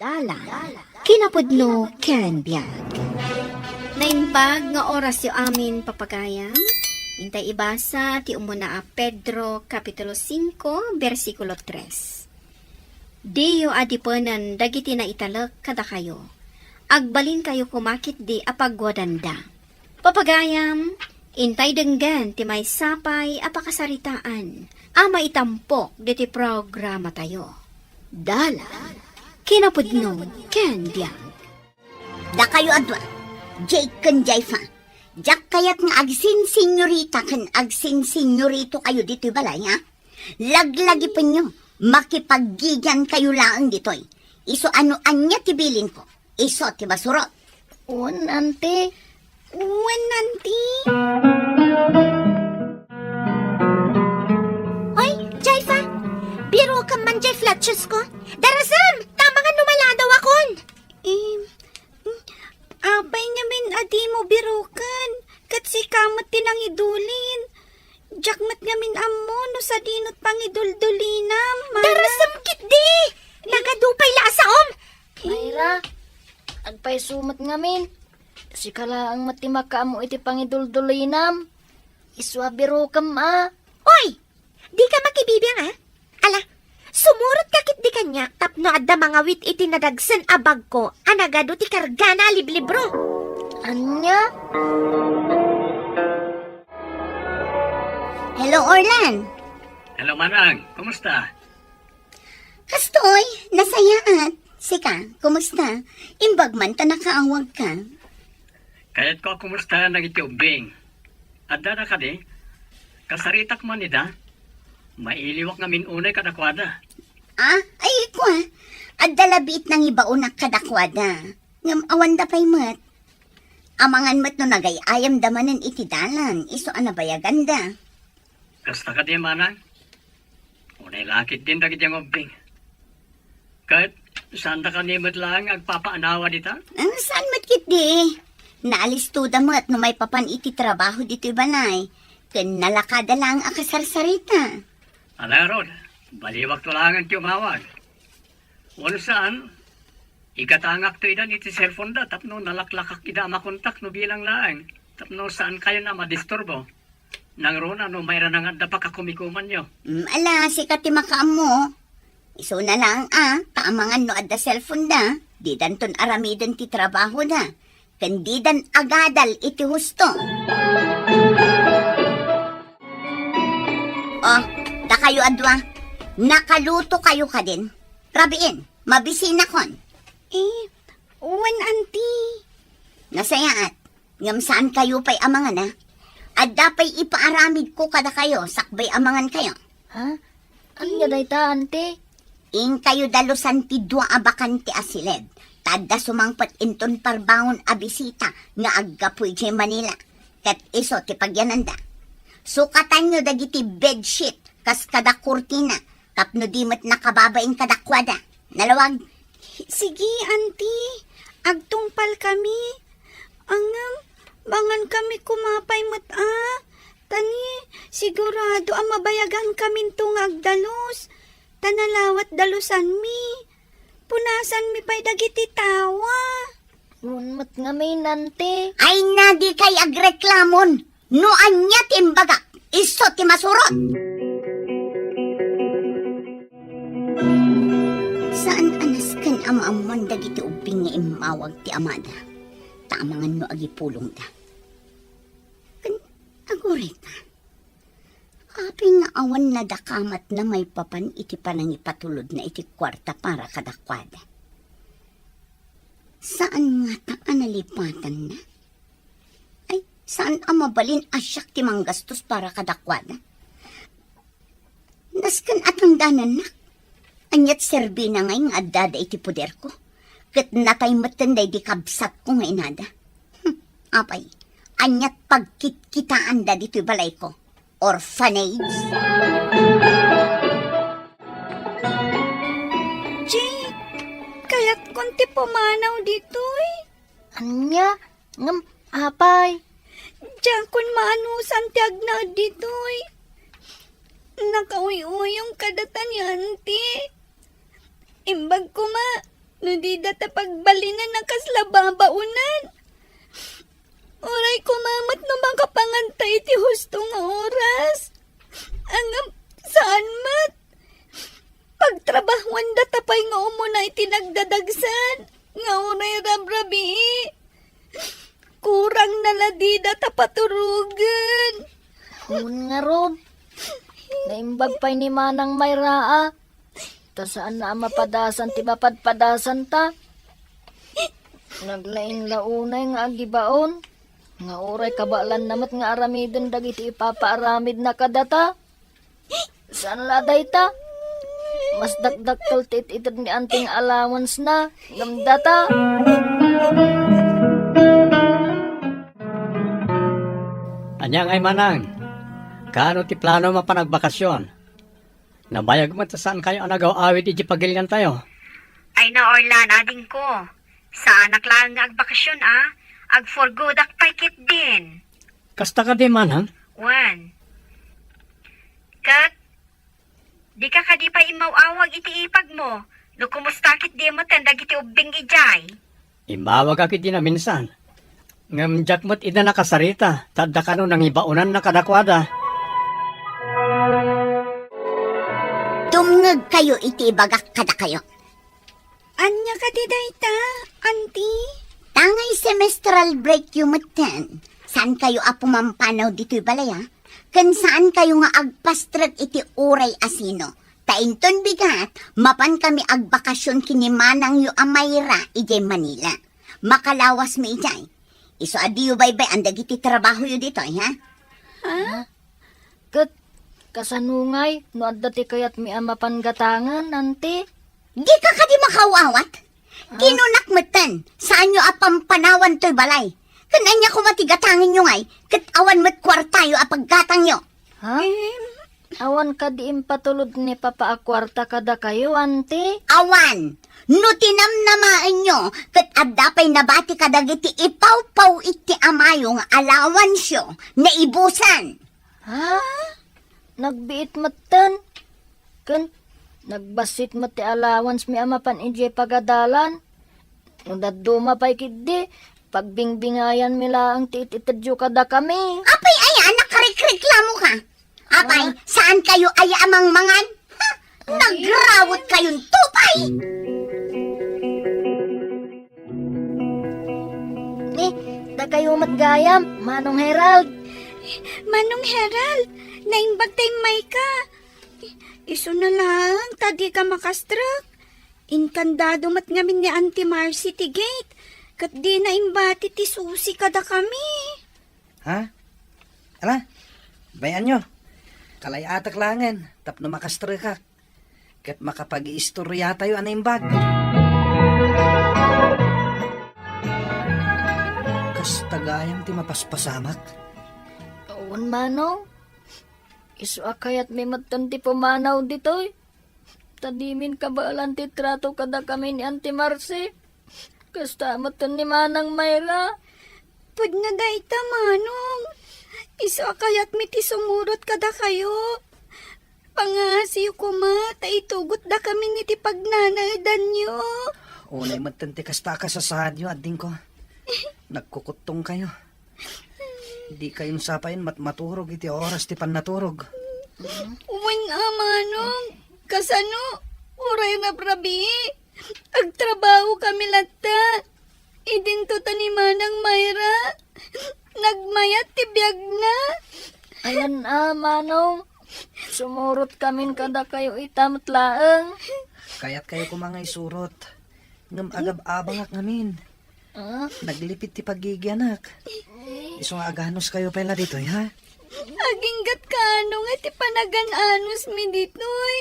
Dala, kinapudno ken biyag. Naimbag nga oras yung amin papagayam. Intay ibasa ti umuna a Pedro Kapitulo 5, versikulo 3. Diyo adiponan dagiti na italak kada kayo. Agbalin kayo kumakit di apagwadanda. Papagayam, intay denggan ti may sapay apakasaritaan. Ama itampok diti programa tayo. Dala, kinapudno ken biyag. Da kayo adwa, Jake kan Jaifa. Jak kayat nga agsin senyorita kan agsin senyorito kayo dito balay ha? Laglagi pa nyo, makipaggigan kayo laang ditoy. Iso ano anya tibilin ko, iso ti basurot. Uwan, ante. Oy, Jaifa, biro ka man Jai Fletchers ko. Darasam, tama nga numala daw akon. Abay ngamin adi mo birukan. Kat si kamot tinang idulin. Jakmat ngamin ammo no sa dinot pang iduldulinam. Darasam kit di, nagadupay laasaom. Mayra, agpay sumat ngamin. Si kala ang matimaka mo iti pangiduldulinam. Iswabiro kam Oy, di ka makibibiyang ha? Ala, sumurot kakit di kanya tapno adda mga wit iti nadagsan abag ko anagado ti kargana liblibro. Anya? Hello, Orlan. Hello, Manang. Kumusta? Kastoy, nasayaan. Sika, kumusta? Imbag man ta nakaawag ka. Kahit ko kumusta nang iti ubing. Adda na ka di? Kasaritak man ida. Mailiwak ngamin unay kadakwada. Ay ko Adalabit nang ibaunak kadakwada. Ngam awan da pay mat. Amangan mat no nagay ayam damanan iti dalan. Iso anabayaganda. Kasta ka di, Manang? Unay lakit din dagit yung ubing. Kahit saan da ka nimot lang agpapaanawa dita? Saan mat kit di? Naalis to da mat no may papan iti trabaho dito balay. Ken nalakada lang akasarsarita. Alarod, baliwak to lang ang tiyumawag. Wala saan, ikatangak to idan iti cellphone da, tapno nalaklakak ida makontak no bilang laang. Tapno saan kayo na madisturbo. Nang rona no mayroon nang adda pa kakumikuman nyo. Ala, sikat ti makaam mo. Iso na lang taamangan no adda cellphone da. Di danton aramidon ti trabaho da. Kandidan agadal iti husto. Da kayo adwa. Nakaluto kayo ka din. Rabiin, mabisin akon. Uwan, auntie. Nasayaat, ngam saan kayo pa'y amangan na? Adda pa'y ipaaramid ko kada kayo, sakbay amangan kayo. Ha? Anya day ta, ante? Ing kayo dalusan ti dua abakan ti asiled. Tadda sumangpat inton parbangon abisita nga aggapoy di Manila. Kat iso ti pagyananda. Sukatan nyo dagiti bedsheet kas kada kurtina. Tapno di mat nakababain kada kwada. Nalawag. Sige, auntie. Agtungpal kami. Angam, bangan kami kumapay mat Tani, sigurado ang mabayagan kami tung agdalos. Tanalawat dalusan mi. Punasan mi pa'y dagiti tawa. Ngunmat ngamin, ante. Ay na di kay agreklamon. No anya timbaga. Iso ti masurot. Saan anas kan amaamon dagiti ubing nga imawag ti amada. Tamangan no agipulong da. Kan agurita. Api nga awan na dakamat na may papan iti panangipatulod na iti kwarta para kadakwada. Saan nga ta analipatan na? Ay, saan amabalin asyak ti manggastos para kadakwada? Naskan atang danan na. Anyat serbi na ngay nga adada iti poder ko. Kat natay matanday di kabsat ko nga inada. Apay, anyat pagkitkitaan da dito'y balay ko. Orphanage. Jake, kaya't konti pumanaw dito'y. Anya? Ngam, apay. Diyan kun maanusan ti agna dito'y. Nakauy-uyong kadatan yan, ti. Imbag ko Nadida ta pagbalinan ng kaslababaunan. Oray kumamat no makapangantay ti husto nga oras. Ang saan mat? Pagtrabahuan da tapay nga umuna iti nagdadagsan. Nga oray rabrabi. Kurang naladida ta paturugan. Hun nga Rob. Naimbag pa'y ni Manang Mayraa. Ta saan na mapadasan ti mapadpadasan ta. Naglaing launay nga agibaon. Nga oray kabalan namat nga aramidon dagiti ipapaaramid na kadata. Saan laday ta? Mas dakdakkel ti itid ni anting allowance na. Gamdata. Anyang ay manang, kaano ti plano mapanagbakasyon? Nabayag mo ta saan kayo anagaw-awit iti pagilian tayo? Ay na Orlan, ading ko. Sa anak lang nga agbakasyon ag for good ak paikit din. Kasta ka di manang? Wan. Kat, di ka kadi pa imawawag iti ipag mo. No kumustakit di mo tendag iti ubing ijay. Imawag ka kiti na minsan. Ngamjak mo't ida nakasarita, tadda ka no nang ibaunan na kadakwada. Tumngag kayo iti bagak kada kayo. Anya ka di dayta, auntie? Tangay semestral break yung matan. Saan kayo apumampanaw dito'y balaya? Kan saan kayo nga agpastrag iti uray asino? Tainton bigat, mapan kami agbakasyon kini Manang yu Amayra ijay Manila. Makalawas mi ijay. Iso adiyo baybay ang dagiti trabaho yu dito, ha? Kat, kasanungay, no adda ti kayat mi amapangatangan, nanti. Di ka kadi makawawat? Kinunak matan, saan yu apampanawan to'y balay? Kananya ko matigatangin nyo ngay, kat awan mat kwartayo apaggatang nyo. Ha? Awan ka di impatulod ni Papa Akwarta kada kayo, ante. Awan, no tinamnamaan nyo, kat abdapay nabati kadagiti ipaw-paw iti amayong alawansyo na ibusan. Ha? Nagbiit matan. Kan, nagbasit mo ti allowance mi amapan ije pagadalan. No daduma pa'y kidi, pagbingbingayan mi lang ti ititadyo kada kami. Apay ay anak karekreklamo ka. Apay, saan kayo ay amang mangan? Ha? Nagrawot kayong tupay. Ni, da kayo matgayam, Manong Herald. Manong Herald, naimbag tay may ka. Iso na lang, tadi ka makastrak. Inkandado mat ngamin ni Auntie Marcy ti gate. Kat di na imbati ti susi kada kami. Ha? Ala, bayan nyo. Kalayatak langan, tapno makastre ka. Kat makapag-iistorya tayo anaimbag. Kas tagayang ti mapaspasamak. Awan Manong. Isu akayat may matanti pumanaw ditoy. Tadimin kabalan ti trato kada kami ni Auntie Marcy. Kasta matan ni Manang Mayra. Pud na dayta, Manong. Iso akayat mi ti sumurot kada kayo. Pangasiyo ko ta itugot da kami ni ti pagnanaydan nyo. Unay matanti kasta ka sa sadyo, ading ko. Nagkukutong kayo. Di kayong sapayin maturog iti oras ti pannaturog. Uwan Manong. Kasano? Uray na brabi. Agtrabaho kami latta. Idinto ta ni Manang Mayra. Nagmayat ti biyag na. Ayan Manong. Sumurot kamin kada kayo itamutlaang. Kaya't kayo kumangay surot. Ngam agab-abangak ngamin. Ah, Naglipit ti pagigyanak. Iso nga aganos kayo pala dito, ha? Aginggat ka anong iti panagan-anos mi ditoy.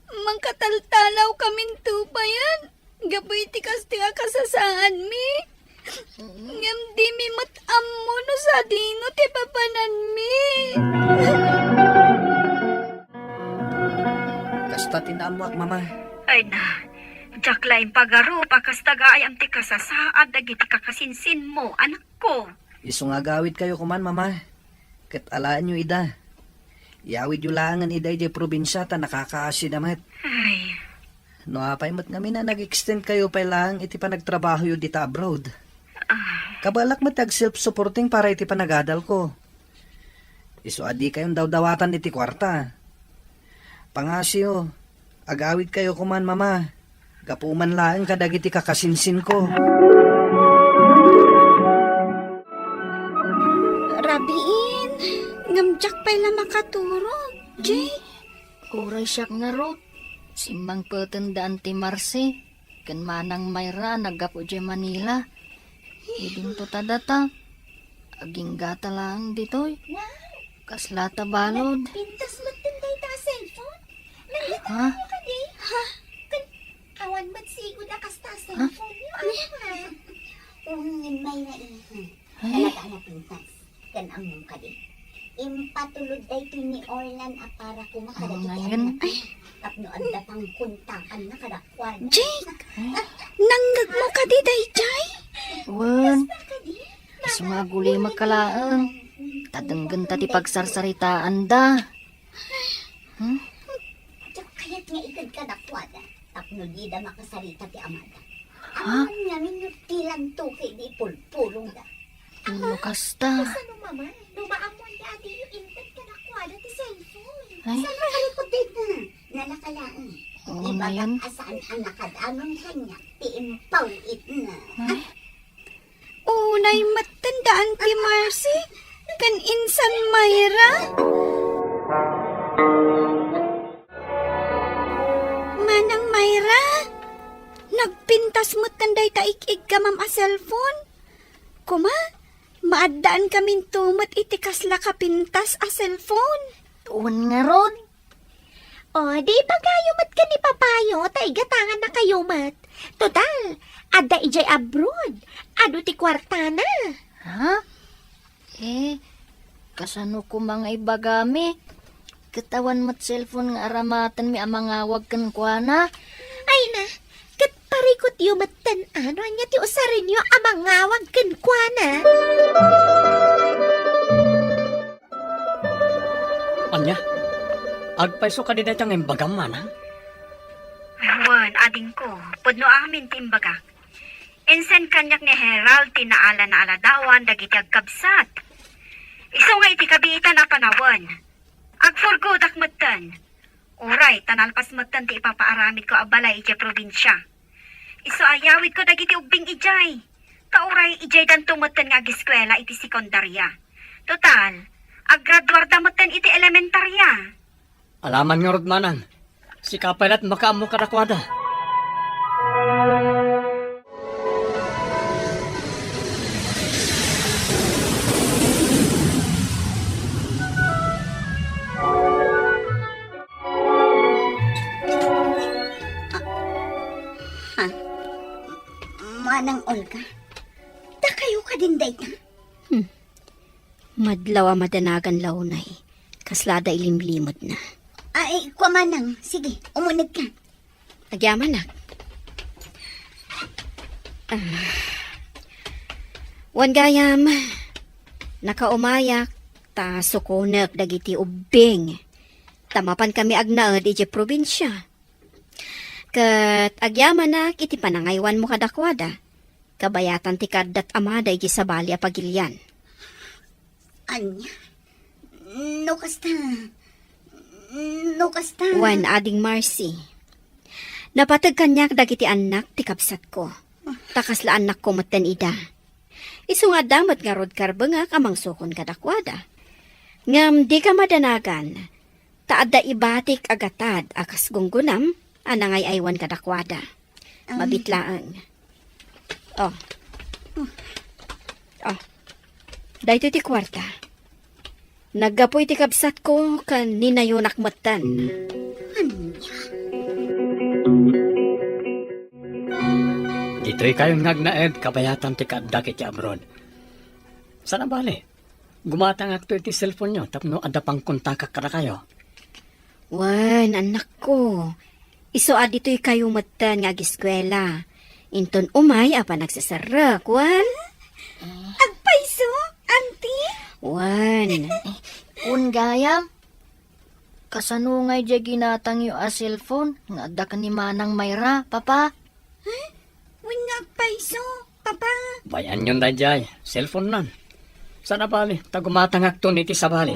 Mangkataltalaw kamin tupayan. Gaboy ti kasti kasasaan mi. Ngam di mi matammo no sa dino ti papanan mi. Kasta tinamuak, mama. Ay na, jaklain pagarup akas tagaayam ti kasasaad dagiti kakasinsin mo, anak ko. Iso nga gawid kayo kuman, mama. Kat alaan nyo ida. Yawid yu langan ida iti probinsya ta nakakaasi damat. Ay, No apay mat nga na nag-extend kayo pa lang iti pa nagtrabaho yu dita abroad. Kabalak mat self-supporting para iti pa nagadal ko. Iso adi kayong daw-dawatan iti kwarta. Pangasyo, agawid kayo kuman mama. Gapuman laeng kadag iti kakasinsin ko. Rabiin, ngamjak pala makaturog. Jay, Uray siyak nga ro. Simbang petendaan ti Marcy. Ken manang Mayra nagapo di Manila. Idin to tadata. Aging gata lang ditoy. Kaslata balod. Pintas magtinday ta cellphone. Ha? Awan magsigod akas ta cellphone niyo. May na Talaga na pintas. Kan among kadi. Impatulod day to ni Orlan a para kumakadagiti. ngayon? Tapno anda pang kuntakan na kadakwan. Jake, nanggag mo ka di day, Jay? Wen. Sumaguli magkalaan. Tadenggan tati pagsarsaritaan da. Diyak kaya't nga ikad kadakwada. Tapno di da makasarita ti amada. Ha? Aman namin nutilang tuki di pulpulong da. Lukas ta. Ano mama? Lumaamon dati yung internet kadakwada ti cellphone. Ay. Saan makalikot din na? Nalakalaan. Oo na yan. Asaan ang nakadamang kanya ti impaw it na. Unay matandaan ti Marcy. Kan insan Mayra. Manang Mayra, nagpintas mo tanday taikig ka mam a cellphone. Kuma, maadaan kamin tumat iti kasla kapintas a cellphone. Tuwan nga ron. O, di pa kayo mat ka ni papayo, taigatangan na kayo mat. Total, ada ijay abroad. Ado ti kwarta na. Ha? Kasano ko mga ibagami? Katawan mat cellphone nga aramatan mi amangawag kan kuana. Ay na, kat parikot yu matan ano anya ti usarin yu amangawag ken kuana. Anya, agpaiso ka din itang imbagaman, ha? Wan, ading ko, pudno amin timbagak. Insen kanyak ni Herald tinaala na aladawan dagiti agkabsat. Iso nga iti kabiitan na panawan. Agforgod akmatan. Uray, tanalpas matan ti ipapaaramid ko abalay iti probinsya. Iso ayawid ko dagiti ubing ijay. Kauray ijay dan tumatan nga agiskwela iti sekundarya. Total, aggraduar damatan iti elementarya. Alaman nga rodmanan, si kapalat makaamo kadakwada. Manang Olga, da kayo ka din day ta. Madlaw a madanagan launay. Kaslada ilimlimod na. Ay, kwa manang, sige, umunod ka. Agyaman na. Wan gayam, nakaumayak, ta sukunek dagiti ubing. Tamapan kami agnaad iti probinsya. Kat agyaman na iti panangaywan mo kadakwada. Kabayatan ti kadat amada iti sabali a pagilyan. Anya, no kasta. No kasta. Wan ading Marcy. Napatag kanyak dagiti anak ti kapsat ko. Takas la anak ko matan ida. Isu nga damat nga rod karbengak amang sukon kadakwada. Ngam di ka madanagan. Taadda ibatik agatad akas gunggunam anangay aywan kadakwada. Mabitlaang. Oh. Dahito ti kwarta. Naggapoy ti kapsat ko kan ninayonak matan. Dito'y kayong nagnaed kabayatan ti kadak iti abroad. Sana bali? Gumatang akto iti cellphone nyo, tapno ada pang kontakak kada kayo. Wan, anak ko. Iso adito'y kayo matan nga agiskwela. Inton umay apa nagsasarak, wan? Agpaiso, auntie? Wan. Un gayam. Kasanungay dya ginatang yu a cellphone, nga adda ka ni Manang Mayra, papa. Wen nga paiso, papa. Bayan yun da jay, cellphone nan. Sana bali, tagumatangak to niti sa bali.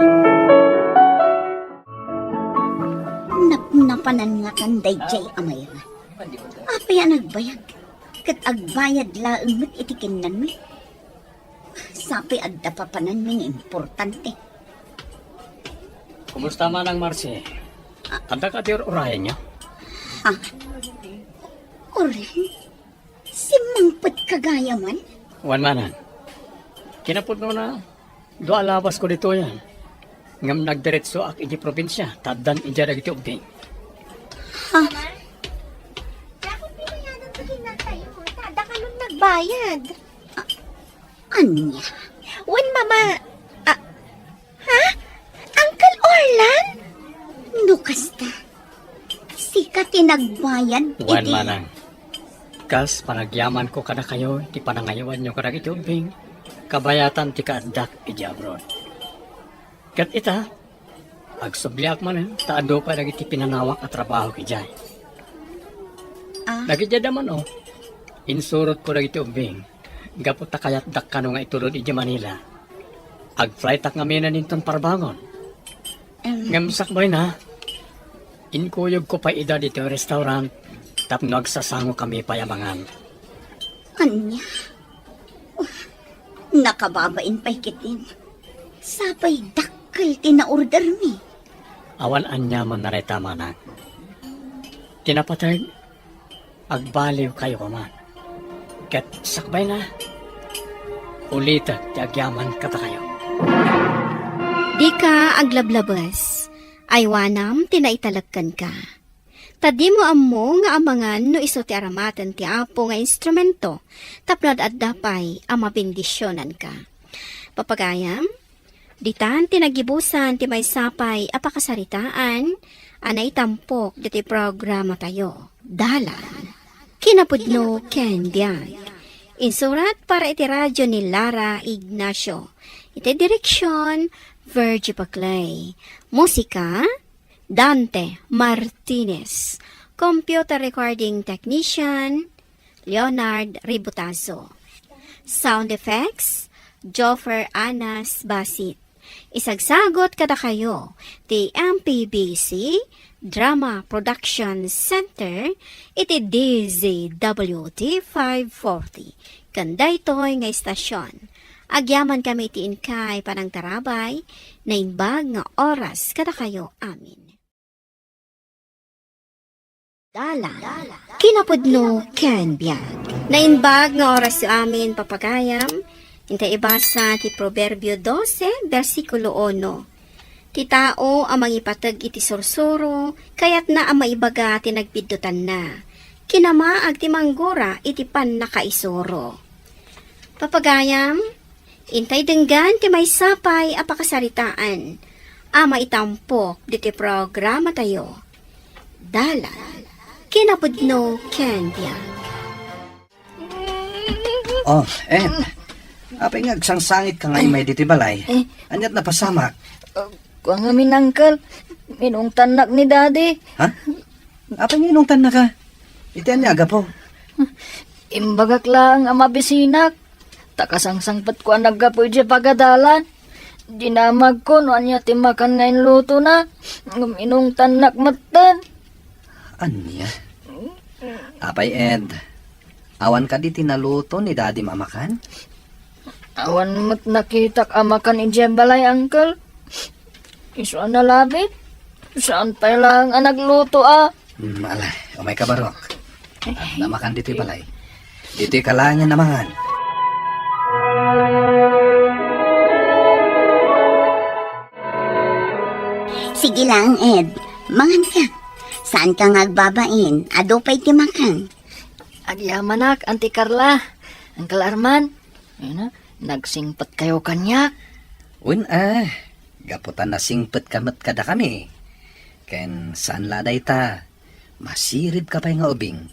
Napanan nga kanday jay amayra. Apaya nagbayag. Kat agbayad laeng met itikinan mi. Sapi adda papanan mi importante. Kumusta man ang Marce? Kanda ka di urayan niya? Ha? Oren? Si Mangpet kagaya man? Wan manan. Kinapod mo na. Doa labas ko dito yan. Ngam nagdiretso ak iti probinsya. Taddan ija na iti ubding. Ha? Nagbayad. Anya? Wen, mama. Ha? Uncle Orlan? Nukasta. Sika tinagbayad. Wan manang. Kas panagyaman ko kada kayo. Ti panangayawan nyo kada iti ubding. Kabayatan ti kaadak iti abroad. Kat ita. Agsubliak man taado pa nagiti pinanawak at trabaho kijay. Nagijada man Insurot ko nagiti ubing. Gapot ta kayat dakkano nga itulod iti Manila. Ag-flight ak nga ninton parbangon. Ngamsak ba na? Inkuyog ko pa ida dito restaurant. Tapno agsasango kami payamangan. Anya? Nakababain pa'y kitin. Sapay dakkel tina-order mi. Awan anya man nareta manang. Tinapatag. Agbaliw kayo ko man. Kat sakbay na. Ulitat ti agyaman kata kayo. Di ka aglablabas. Aywanam tinaitalagkan ka. Tadi mo ammo nga amangan no iso ti aramatan ti apo nga instrumento. Tapnod at dapay ang mabindisyonan ka. Papagayam, ditan tinagibusan ti may sapay apakasaritaan, anay tampok diti programa tayo. Dalan. Kinapudno Ken Biag. Insurat para iti radyo ni Lara Ignacio. Iti direksyon, Virgie Paclay. Musika, Dante Martinez. Computer recording technician, Leonard Ributazo. Sound effects, Joffer Anas Basit. Isagsagot kada kayo, ti MPBC Drama Production Center, iti DZWT 540. Kanday toy nga istasyon. Agyaman kami ti inkay panang tarabay, na imbag nga oras kada kayo amin. Dala, kinapudno Ken Biag. Na imbag nga oras yu amin papagayam, intay ibasa ti Proverbio 12, versikulo 1. Ti tao ang mangipatag iti sursuro, kayat na ang maibaga ti nagpidutan na. Kinamaag ti manggura iti pan nakaisuro. Papagayam, intay denggan ti may sapay apakasaritaan, ama itampok diti programa tayo. Dala, kinapudno Ken Biag. Oh, apay nga agsangsangit ka ngay may diti balay. Anyat na pasamak. Kuha nga minangkal, minong tanak ni daddy. Ha? Apay nga inungtan na ka? Itian niya aga po. Imbagak lang ang mabisinak. Takasangsangpat ko ang naggapoy di pagadalan. Dinamag ko no anya timakan ngayon luto na. Minong tanak matan. Anya? Apay Ed, awan ka di tinaluto ni daddy mamakan? Awan mo't nakitak amakan ijeng balay, uncle. Isuan na labit. Saan pa lang ang nagluto Malay, umay ka barok. At namakan dito balay. Dito kalangan namangan. Sige lang, Ed. Mangan ka. Saan ka ngagbabain? Ado pa'y timakan. Agyamanak, Auntie Carla. Uncle Arman. Nagsingpat kayo kanyak. Gaputan na singpet kamat kada kami. Ken saan laday ta? Masirib ka pa'y nga ubing.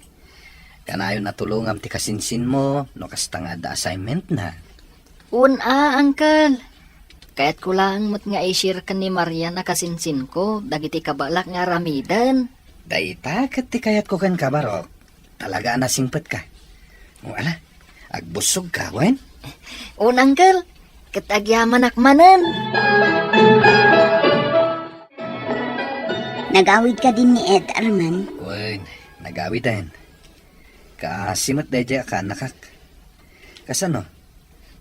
Kanayon na tulungam ti kasinsin mo, no kasta nga da assignment na. Uncle. Kaya't ko lang mo't nga i-share ka ni Maria na kasinsin ko, dagiti kabalak nga ramidan. Dayta, kat ti kayat ko kan kabarok. Talaga nasingpet ka. Wala, agbusog ka, wen? Unang girl, katagyaman akmanan. Nagawid ka din ni Ed, Arman. Wen, nagawid din. Kaasimat dayjay ka, nakak. Kasano,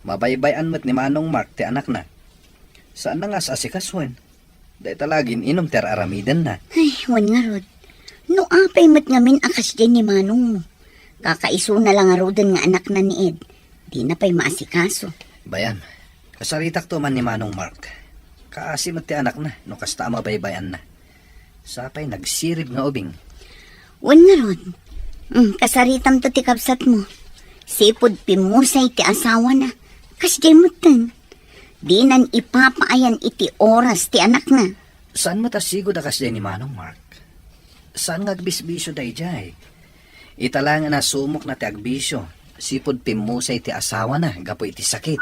mabaybayan mo't ni Manong Mark ti anak na. Saan na nga sa asikaswan? Day talagin inom ter aramidan na. Ay, wan nga rod. No apay mat ngamin akas dyan ni Manong mo. Kakaiso na lang nga rodan nga anak na ni Ed. Di na pa'y maasikaso. Bayan, kasaritak to man ni Manong Mark. Kaasimat ti anak na, no kasta mabaybayan na. Sapay nagsirib nga ubing. Wan nga rod. Kasaritam to ti kapsat mo. Sipod pimusay ti asawa na. Kas dyan mo tan. Di nan ipapaayan iti oras ti anak na. Saan matasigo da kas ni Manong Mark? Saan nga agbisbisyo dayjay? Italangan na sumok na ti agbisyo. Sipod pimusay ti asawa na, gapo iti sakit.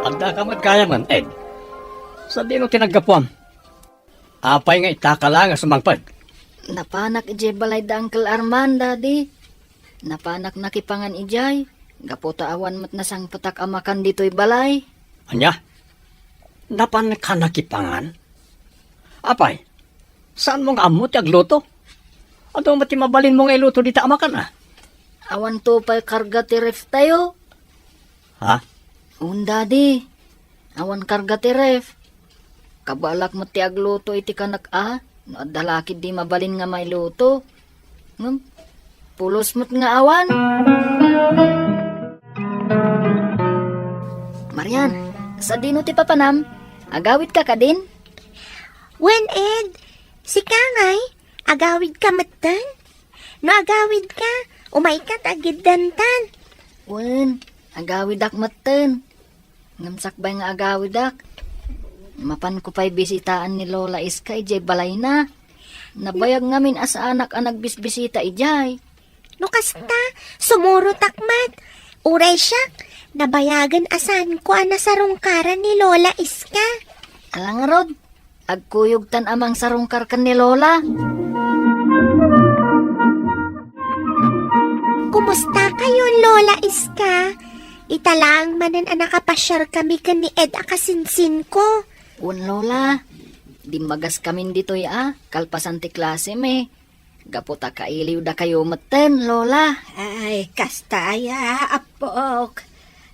Agda ka magkaya man, Ed. Sa di no tinaggapuan. Apay nga itakala nga sumangpad. Napanak ijay balay da Uncle Arman, Daddy. Napanak nakipangan ijay. Gaputa awan mat nasang patak amakan dito'y balay. Anya? Napan ka nakipangan? Apay, saan mong amot agluto? Ano mati mabalin mong iluto dita amakan ah? Awan to pa'y karga ti ref tayo. Ha? Daddy. Awan karga ti ref. Kabalak mo ti agluto iti kanak Nadalakid di mabalin nga may luto. Pulos mo't nga awan. Marian, sa dino ti papanam, agawid ka din? Wen, Ed, si Kangay, agawid ka matan. No agawid ka, umay ka tagid dantan. Wen, agawid ak matan. Ngamsakbay nga agawid ak. Mapan ko pa'y bisitaan ni Lola Iska ijay balay na. Nabayag ngamin as anak ang nagbisbisita ijay. No kasta, sumuro takmat. Uray siya, nabayagan asan ko ana sarungkaran ni Lola Iska. Alang rod, agkuyog tan amang sarungkar kan ni Lola. Kumusta kayo, Lola Iska? Italang manan ang nakapasyar kami kan ni Ed akasinsin ko. Lola, di magas kamin dito kalpasan ti klase me. Gaputa kailiw da kayo meten, Lola. Ay, kastaya, apok.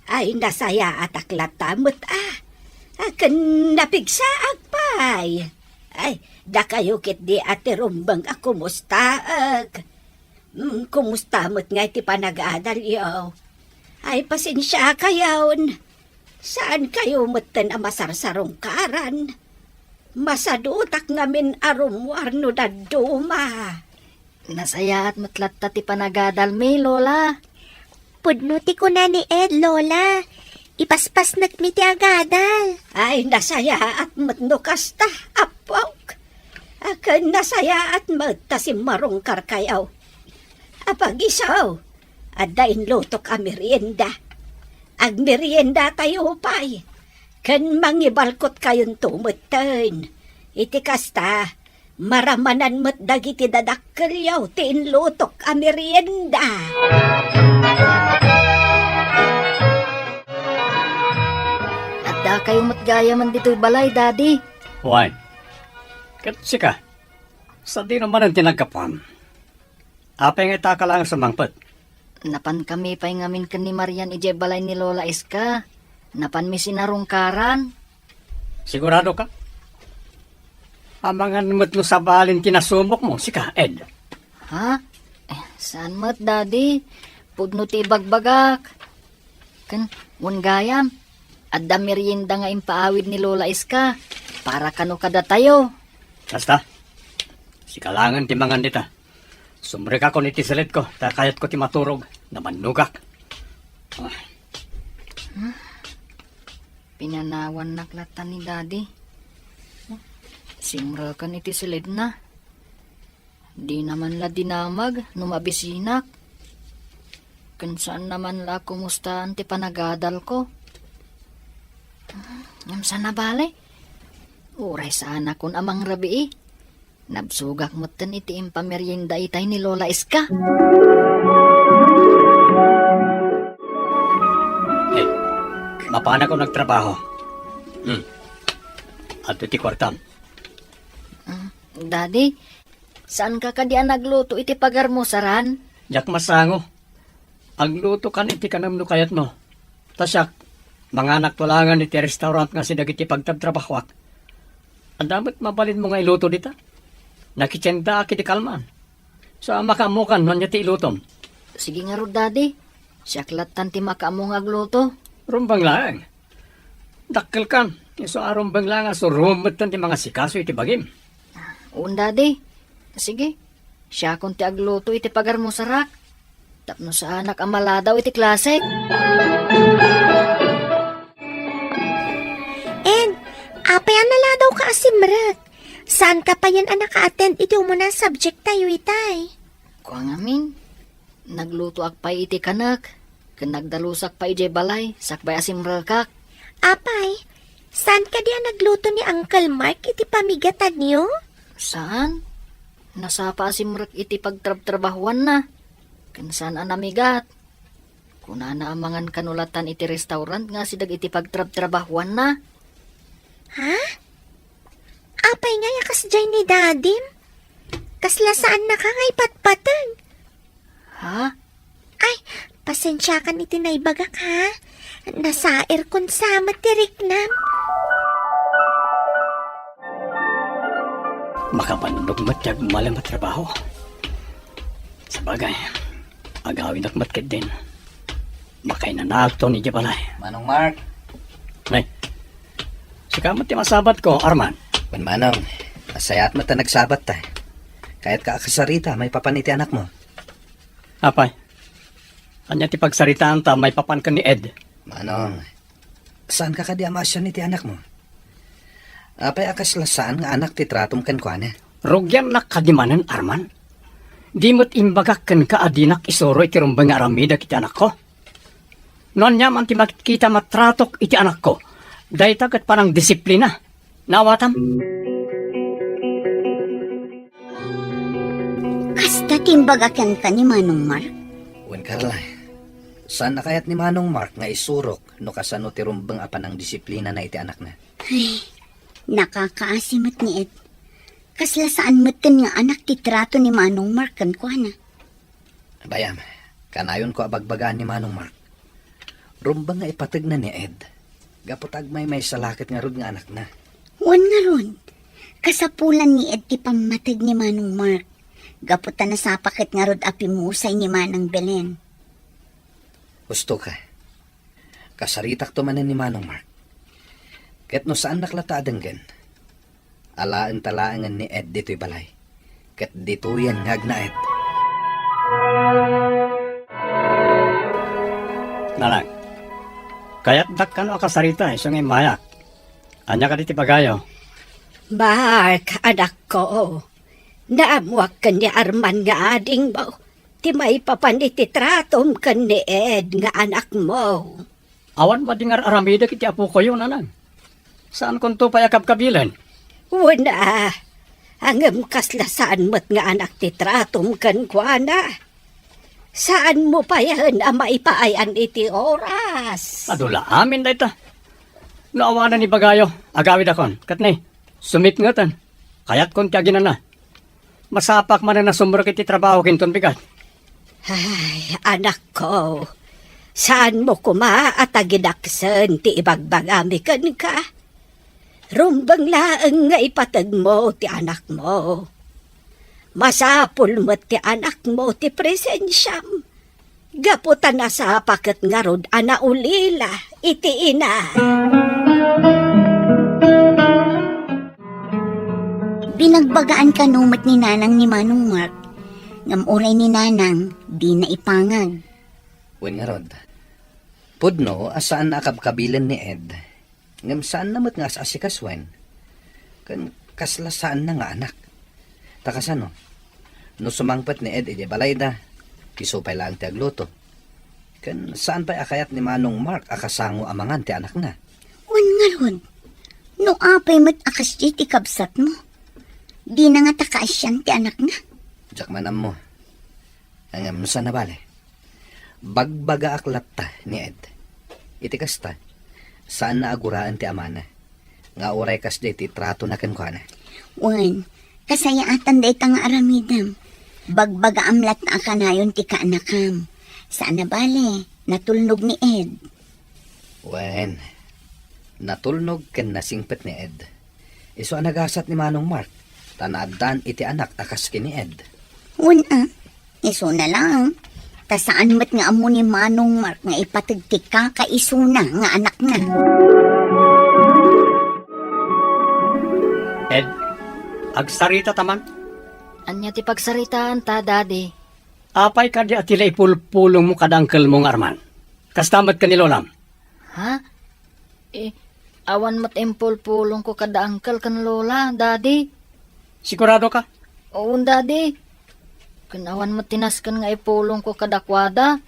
Ay, nasaya at aklatamot Akan napigsa agpay. Ay, da kayo kit di ate rumbang kumusta kumusta mo't nga iti panag-adal yaw. Ay, pasensya kayaon. Saan kayo meten ang masarsarong karan? Masadutak ngamin arumwar no daduma. Nasaya at matlat ti panagadal me, Lola. Pudnuti ko na ni Ed, Lola. Ipaspas nagmiti agadal. Ay, nasaya at matnukas ta, apok. Akan nasaya at magtasim marungkar kayaw. Apag-isaw, adain lutok a merienda. Ag merienda tayo pay. Kan mangibalkot kayon tumuten. Iti kasta, maramanan mo't dagiti dadakkelyaw ti inlutok a merienda. At da kayo matgaya man dito'y balay, Daddy. Juan, katsi ka. Sa di naman ang tinagkapuan. Apay nga itakala nga sumangpad. Napan kami pa'y ngamin kan ni Marian ijay balay ni Lola Iska. Napan mi sinarungkaran. Sigurado ka? Amangan mo't no sa balin kinasumok mo, sika, Ed. Ha? Saan mat, Daddy? Pudno ti bagbagak. Kan, gayam. Adda merienda nga impaawid ni Lola Iska. Para kano kada tayo. Basta, sikalangan ti mangan dita. Sumre ka ko ni tisalit ko, takayat ko ti maturog, na manugak. Pinanawan naklatan ni Daddy. Simra ka ni tisalit na. Di naman la dinamag, numabisinak. Kung saan naman la kumustahan ti panagadal ko. Ngam sana bale? Uray sana kun amang rabi Nabsugak mo tan iti impamerienda itay ni Lola Iska. Mapana ko nagtrabaho. At iti kwartam. Daddy, saan ka kadian nagluto iti pagar mo saran? Yak masango. Agluto kan iti kanamno kayat mo. Tasyak, mga anak tulangan iti restaurant nga sidag iti pagtabtrabahwak. Ang damat mabalin mo nga iluto dita. Nakitsenda kiti kalman. Sa makamukan man ti ilutom. Sige nga ro, Daddy. Siyaklat tanti makaamong agluto. Rumbang lang. Dakkel kan. So arumbang lang so rumatan ti mga sikaso iti bagim. Un, Daddy. Sige. Siya kung ti agluto iti pagar mo sarak. Tapno sa anak amala daw iti klasik. Ed, apay nala daw ka asimrak. Saan ka pa yan anak ka-attend iti umuna subject tayo itay? Kuang amin. Nagluto ak pa iti kanak. Nagdalusak pa iti balay. Sakbay asimral kak. Apay, saan ka diyan nagluto ni Uncle Mark iti pamigatan niyo? Saan? Nasapa asimrak iti pagtrab-trabahuan na. Kansan ang namigat. Kuna na amangan kanulatan iti restaurant nga sidag iti pagtrab-trabahuan na. Ha? Apay nga yakas dyan ni Dadim? Kasla saan na ka ngay patpatan? Ha? Ay, pasensya ka ni tinaybagak ha. Nasair kon sama tiriknam. Makapanunod matyag malam at trabaho. Sa bagay, agawin at matkid din. Makay na naagto ni Jabalay. Manong Mark. Nay, si kamot ti masabat ko, Arman. Manong, asayat mo ta nagsabat ta. Kahit ka akasarita, may papaniti anak mo. Apay, kanya ti pagsaritaan ta, may papan ka ni Ed. Manong, saan ka kadi amasya ni ti anak mo? Apay akaslasaan nga anak ti tratom kan kwa na. Rogyan na kadimanan, Arman. Di mo't imbagak kan ka adinak isoro iti rumbang aramida kiti anak ko. Noon niya man ti makikita matratok iti anak ko. Dahil tagat parang disiplina. Nawatam. Kasta timbagakan ka ni Manong Mark. Wen Carla, saan na kayat ni Manong Mark nga isurok no kasano ti rumbang apan ang disiplina na iti anak na? Ay, nakakaasimat ni Ed. Kasla saan matan nga anak ti trato ni Manong Mark kan kwa na. Bayam, kanayon ko abagbagaan ni Manong Mark. Rumbang nga ipatag na ni Ed. Gapotag may salakit nga rod nga anak na. Wan nga ron. Kasapulan ni Ed ti pamatag ni Manong Mark. Gaputan na sapakit nga rod apimusay ni Manang Belen. Gusto ka. Kasaritak to manin ni Manong Mark. Ket no saan naklatadang gen. Alaan talaangan ni Ed dito'y balay. Ket dito yan ngag na Ed. Nalang. Kaya't dak ka no akasarita, isang imayak. Anya ka diti pagayo. Mark, anak ko. Naamuak ka ni Arman nga ading mo. Ti may papanititratom ka ni Ed nga anak mo. Awan ba dingar aramida kiti apo ko yun, anan? Saan kunto payakap kabilan? Wala. Hangam kaslasaan mo't nga anak titratom kan kwa na. Saan mo pa yan ang maipaayan iti oras? Adula amin da ita. Naawanan ni bagayo, agawid akon. Katni, sumit ngatan. Kaya't kon tiagin na. Masapak man na sumrok iti trabaho kinton bigat. Ay, anak ko. Saan mo kumaatagidaksan ti ibagbagami kan ka? Rumbang laang nga ipatag mo ti anak mo. Masapul mo ti anak mo ti presensyam. Gaputan na sa paket nga rod anaulila iti ina. Binagbagaan ka numat ni Nanang ni Manong Mark. Ngamuray ni Nanang, di na ipangag. Wen nga rod. Pudno, asaan akabkabilan ni Ed. Ngam saan namat nga asikaswen. Kan kaslasaan na nga anak. Takasano? No sumangpat ni Ed, balay da. Kisupay lang ti agluto. Kan saan pa akayat ni Manong Mark akasango amangan ti anak na? Wan nga ron. No apay mat akas di ti kabsat mo. Di na nga takaasyan ti anak na. Jak manam mo. Ang sa nabale. Bagbaga aklat ta ni Ed. Iti kasta. Saan na aguraan ti amana? Nga oray kas di ti trato na kenkwana. Wan, kasayaatan day nga aramidam. Bagbaga amlat na akanayon ti kaanakam. Saan na bale? Natulnog ni Ed. Wen, natulnog ken nasingpet ni Ed. Iso anagasat ni Manong Mark. Tanaddan iti anak akas kini Ed. Wan iso na lang. Ta saan mat nga amo ni Manong Mark nga ipatagtik ka kaiso na nga anak na. Ed, agsarita taman. Anya ti pagsaritaan ta, Daddy. Apay ka di atila ipulpulong mo kadangkel mong Arman. Kastamat ka ni Lolam. Ha? Awan mat empol-pulong ko kada angkel kan lola, Daddy. Sigurado ka? Oo, Daddy. Kanawan mat tinaskan nga ipulong ko kada kwada.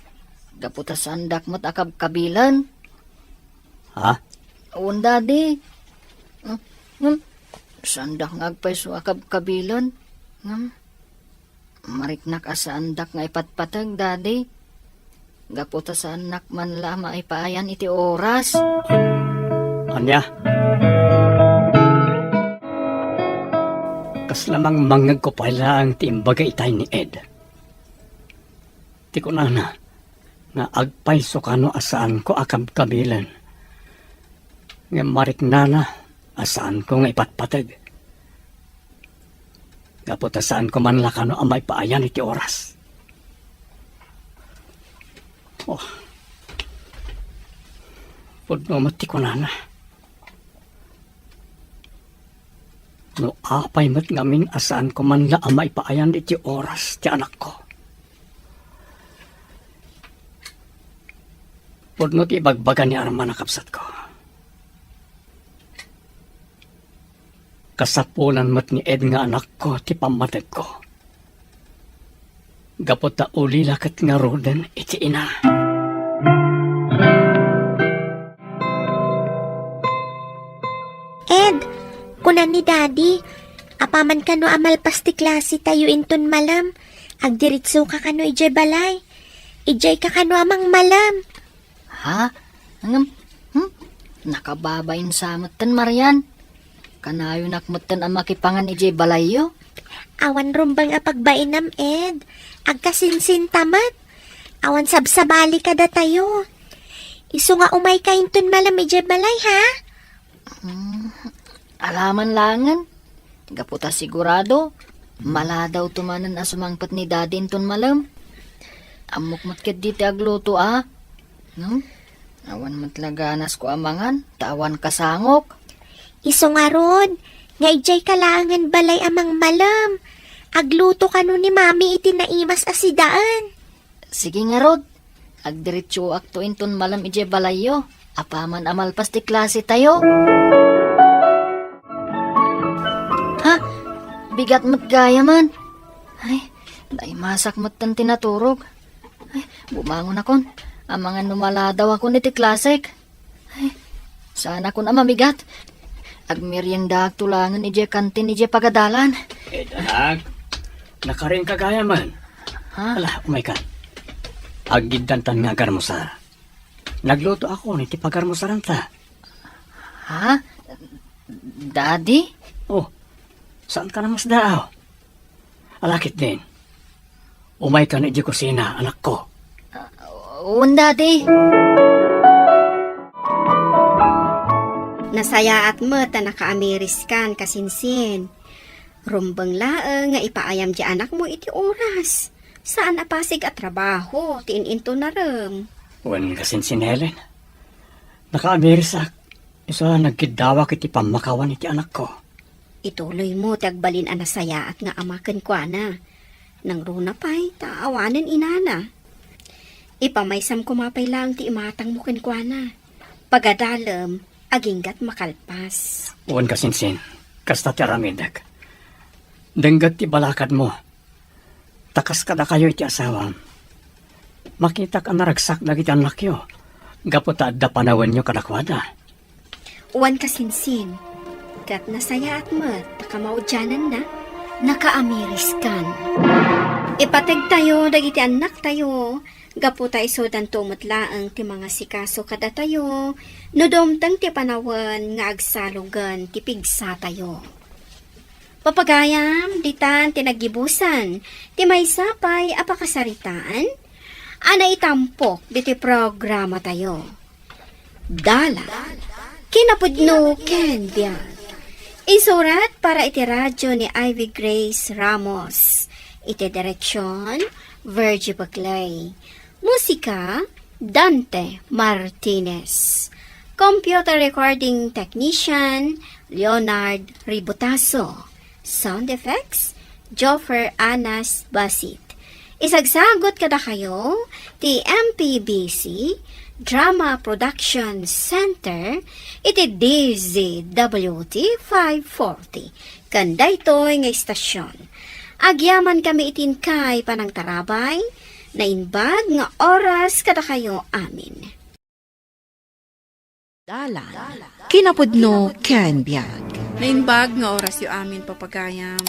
Gaputa sandak mat akab kabilan. Ha? Oo, Daddy. Sandak nga agpaiso akab kabilan. Mariknak asa andak nga ipatpatag, Daddy. Gaputa sa anak man lama ay paayan iti oras. Anya? Kas lamang mangag ko pala ang timbaga itay ni Ed. Ti ko na nga agpay so kano asaan ko akab kabilan. Nga marik na asaan ko nga ipatpatag. Kapot saan ko man lakano ang may paayan iti oras. Oh. Pudno mati ko na. No apay mat ngamin asaan ko man la ang may paayan iti oras ti anak ko. Pudno ti bagbaga ni Arman na kapsat ko. Kasapulan mat ni Ed nga anak ko ti pamatag ko. Gapot ta uli lakat nga roden iti ina. Ed, kunan ni Daddy, apaman ka no amalpas ti klase tayo inton malam. Agdiritso ka kano ijay balay. Ijay ka kano amang malam. Ha? Nakababayin sa amatan, Marian. Kanayo nakmatan ang makipangan ijay balayo. Awan rumbang apagbainam, Ed. Agkasinsin tamat. Awan sabsabali ka da tayo. Iso nga umay ka inton malam ijay balay, ha? Alaman langan. Gaputa sigurado. Maladaw tumanan asumangpat ni Daddy inton malam. Amok ket diti agluto, Awan matlaganas ko amangan. Tawan kasangok. Iso nga rod, nga ijay kalangan balay amang malam. Agluto ka no ni Mami iti naimas asidaan. Sige nga, Rod. Agdiretso akto inton malam ije balayo. Apaman amalpas ti klase tayo. Ha? Bigat mat gaya man. Ay, naimasak mat tan tinaturog. Ay, bumangon akon. Amangan numala daw ako niti klasek. Ay, sana ko na mamigat. Agmerienda tulangan ije kantin ije pagadalan. Anak, nakaring kagaya man. Ha? Ala, umay ka. Aggidantan nga garmusar. Nagluto ako niti pagarmusaran ta. Ha? Daddy? Oh, saan ka na mas daaw? Alakit din. Umay ka na ije kusina, anak ko. Un, Daddy. Nasaya at mata nakaamiriskan kasinsin. Rumbang laeng nga ipaayam di anak mo iti oras. Saan apasig at trabaho, tiin-into na ram. Wan kasinsin Helen. Nakaamirisak. Isa nagkidawak iti pamakawan iti anak ko. Ituloy mo tagbalin anasaya at nga amaken kwa na. Nang runa pa'y taawanan inana. Ipamaysam kumapay lang ti imatang mo kenkwa na. Pagadalam, aginggat makalpas. Wan kasinsin. Kasta ti aramidak. Denggat ti balakad mo. Takas ka na kayo iti asawam. makita ka naragsak na kita anak yo. Gapot adda panawan nyo kadakwada. Uwan kasinsin. Kat nasaya at mat, nakamaudyanan na, nakaamiris kan. Ipateg tayo, dagiti anak tayo, gapo tayo sodan tumutlaang ti mga sikaso kada tayo, no domtang ti panawan nga agsalugan ti pigsa tayo. Papagayam, ditan tinagibusan, ti may sapay apakasaritaan, ana itampok diti programa tayo. Dala, kinapudno ken biyan. Isurat para iti radyo ni Ivy Grace Ramos. Iti direksyon, Virgie Bagley. Musika, Dante Martinez. Computer recording technician, Leonard Ributaso. Sound effects, Joffer Anas Basit. Isagsagot kada kayo, ti MPBC, Drama Production Center, iti DZWT 540. Kanda ito'y nga istasyon. Agyaman kami itin kay panang tarabay, na inbag nga oras kada kayo amin. Dalan. Kinapudno ken biag. Nainbag nga oras yu amin papagayam.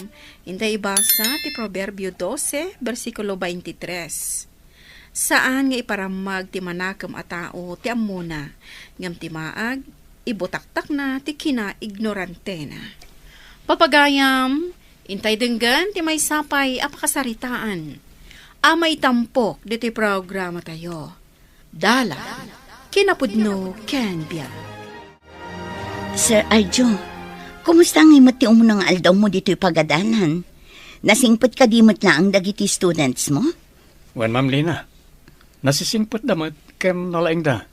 Inday ibasa ti Proverbio 12, versikulo 23. Saan nga iparamag ti manakam a tao ti amuna, ngam ti maag, ibutaktak na ti kina-ignorante na. Papagayam, intay denggan ti may sapay apakasaritaan. Amay tampok diti programa tayo. Dala, kinapudno ken biag. Sir Arjo, kumusta ang imot ti umunang aldaw mo dito'y pagadalan? Nasingpot ka di mo't lang dagiti students mo? Wan Ma'am Lina, nasisingpot damot ken nalaing da.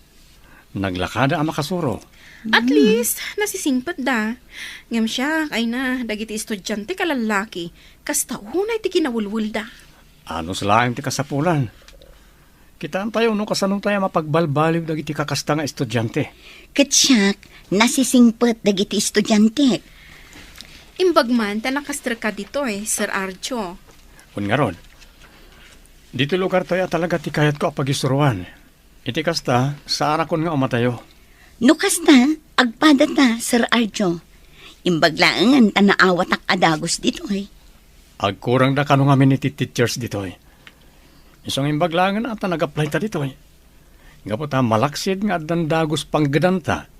Naglakada ang makasuro. At least, nasisingpat da. Ngam siya, ay na, dagiti estudyante kalalaki, kasta unay ti kinawulwul da. Ano sila ang ti kasapulan? Kitaan tayo no kasanong tayo mapagbalbaliw dagiti kakasta nga estudyante. Katsyak, nasisingpot dagiti estudyante. Imbagman, tanakastra ka dito Sir Arjo. Kun nga ron, dito lugar tayo talaga ti kayat ko apagisuruan. Iti kasta, sa arakon nga umatayo. Nukas na, agpada ta, Sir Arjo. Imbaglaangan tanaawat ak adagos dito Agkurang da kanong amin iti teachers dito Isang imbaglangan at nag-apply ta dito Gapot ta malaksid nga dandagos panggadanta,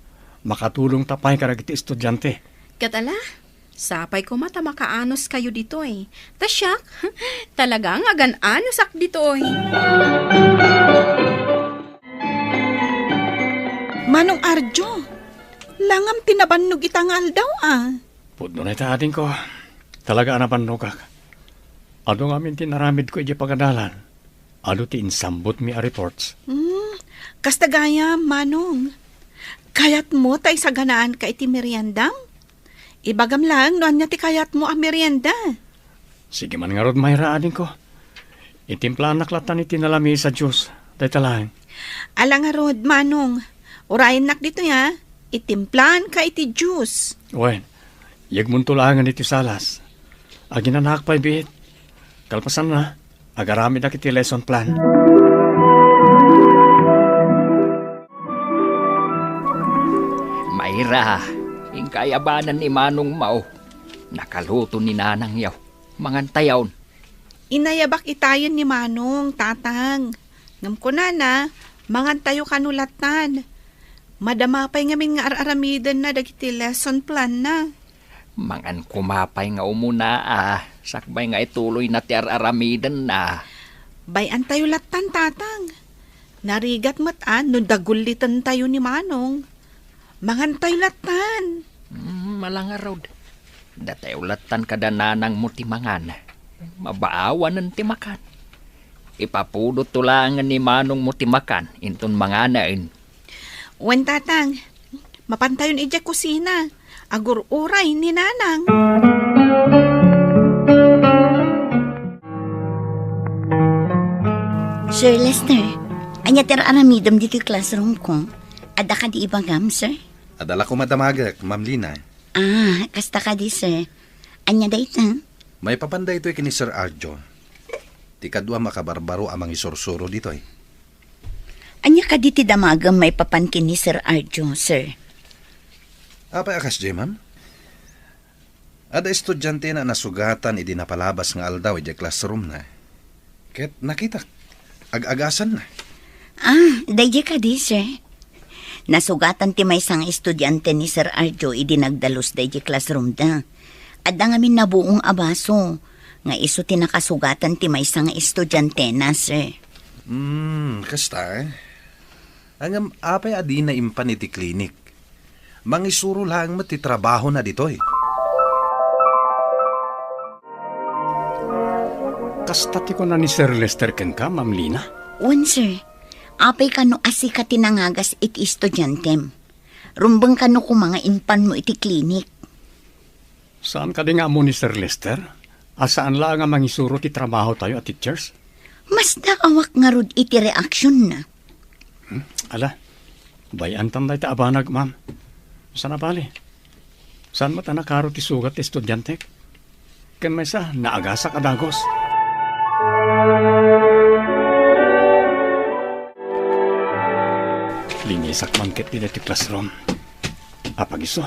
makatulong tapay karag iti estudyante. Katala, sapay ko mata makaanos kayo dito Tasyak, talagang agan-anos ak dito Manong Arjo, langam tinabannog itang aldaw Pudno na ita ating ko. Talaga anapanukak. Ado nga amin tinaramid ko iti pagadalan. Ado ti insambot mi a reports. Kasta gaya, Manong. Kayat mo tay sa ganaan ka iti meriendam? Ibagam lang, noan niya ti kayat mo ang merienda. Sige man nga rod mayra ating ko. Itimplaan naklatan iti nalami sa Diyos. Day talang. Alang nga rod, Manong. Urayan nak dito itimplan ka iti juice. Wen, yagmuntulangan iti salas. Aginanak pa ibit. Kalpasan na, agarami na kiti lesson plan. Mayra, ingkayabanan ni Manong Mao. Nakaluto ni Nanang yaw. Mangantayaw. Inayabak itayon ni Manong, tatang. Ngam ko na, mangantayo kanulatan. Madamapay ngamin nga araramidan na dagiti lesson plan na. Mangan kumapay nga umuna sakbay nga ituloy na ti araramidan na. Bayan tayo latan, tatang. Narigat matan, no dagulitan tayo ni Manong. Mangantay latan. Malanga raw. Datay ulatan kada nanang mo ti mangan. Mabaawan ng timakan. Ipapudot tulangan ni Manong mo timakan. Inton manganain. Wen, tatang. Mapantayon ija kusina. Agur-uray ni Nanang. Sir Lester, anya aramidam dito classroom ko. Ada ka di ibagam, sir? Adala ko madamagak, Ma'am Lina. Kasta ka di, sir. Anya dayta? May papanday ito kini Sir Arjo. Ti kadwa makabarbaro amang isursuro dito Anya ka di ti damagam may papankin ni Sir Arjo, sir. Apay akas, Jay, ma'am? Ada estudyante na nasugatan idi napalabas nga aldaw iti classroom na. Ket nakita, ag-agasan na. Daydi ka di, sir. Nasugatan ti may sang estudyante ni Sir Arjo idi nagdalos daydi classroom da. Adda ngamin nabuong abaso. Nga iso ti nakasugatan ti may sang estudyante na, sir. Kasta Angam apay adi na impan iti klinik. Mangisuro lang mo ti trabaho na ditoy. Kastati ko na ni Sir Lester ken ka, Ma'am Lina. Wan, sir. Apay kano asika tinangagas iti estudyantem. Rumbang kano ko mga impan mo iti klinik. Saan ka di nga mo ni Sir Lester? Asaan lang nga mangisuro ti trabaho tayo at teachers? Mas daawak nga rod iti reaksyon na. Ala, bayan tam ta abanag, ma'am. Saan na bali? Saan mo ta nakaro ti sugat ti estudyante? Ken may sa naagasa kadagos. Linisak man ket ti classroom. Apag iso,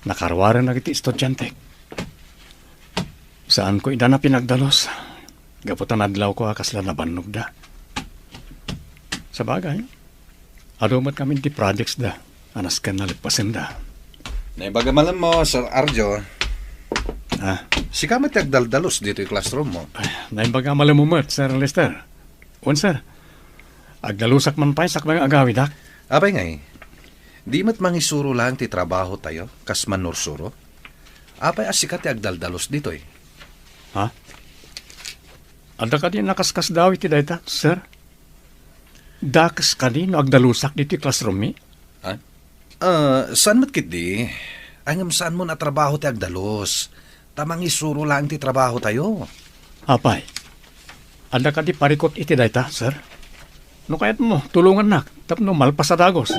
nakarwaran na iti estudyante. Saan ko ida na pinagdalos? Gaputan adlaw ko akasla na bannog da. Sa bagay, adumat kami ti projects da. Anas ka na lagpasin da. Naibagamalan mo, Sir Arjo. Si kamat agdaldalos dito yung classroom mo. Naimbaga malamumot, Sir Lester. Sir, agdalusak man pa isak mga agawid, dak? Abay ngay, di mat mangisuro lang ti trabaho tayo, kas manursuro. Apay asikat ti agdaldalos dito eh. Ha? Ada ka din nakaskas daw iti dayta, sir? Dakas ka din no agdalusak dito yung classroom mi? Saan mat kit di? Angam saan mo na trabaho ti agdalos? Tamang isuro lang ti trabaho tayo. Apay, ada ka di parikot iti dayta, sir? No kayat mo, tulungan nak, tapno malpas sa dagos.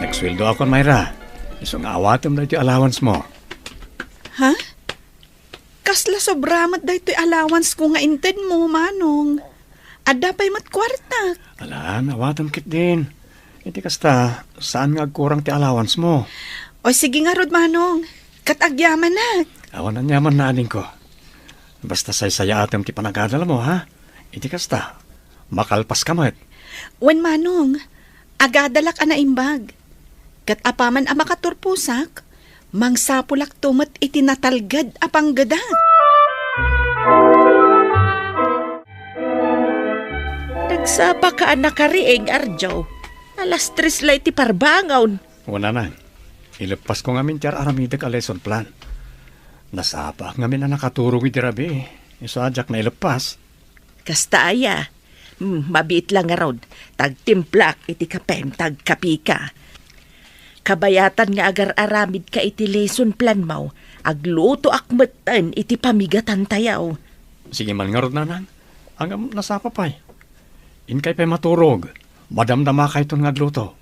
Nagsweldo ako, Mayra. Isong awatem na iti allowance mo. Ha? Kasla sobramat da ito'y allowance ko nga inted mo, Manong. Adda pa'y mat kwarta. Ala, awatem kit din. Iti kasta, saan nga agkurang ti allowance mo? O sige nga, Rod, Manong. Katagyaman na. Awan ang yaman na aning ko. Basta say-saya atem ti panagadala mo, ha? Iti kasta, makalpas ka mo't. Wen, Manong, agadalak ana imbag. Kat apaman a makaturpusak, mangsapulak tumat itinatalgad apang gadat. Nagsapa ka anak kariing, Arjo. Alas 3 la iti parbangaw. Wala na. Ilepas ko ngamin tiyar aramidag a lesson plan. Nasapa ngamin na nakaturong iti rabi. Isadyak na ilepas. Kasta aya. Mabiit lang nga rod. Tagtimplak iti kapem, tagkapika. Kabayatan nga agar aramid ka iti lesson plan mo. Agluto akmatan iti pamigatan tayaw. Sige man nga rod nanan. Hanggang nasapa pa'y. Inkay pa'y maturog. Madamdama ka itong agluto.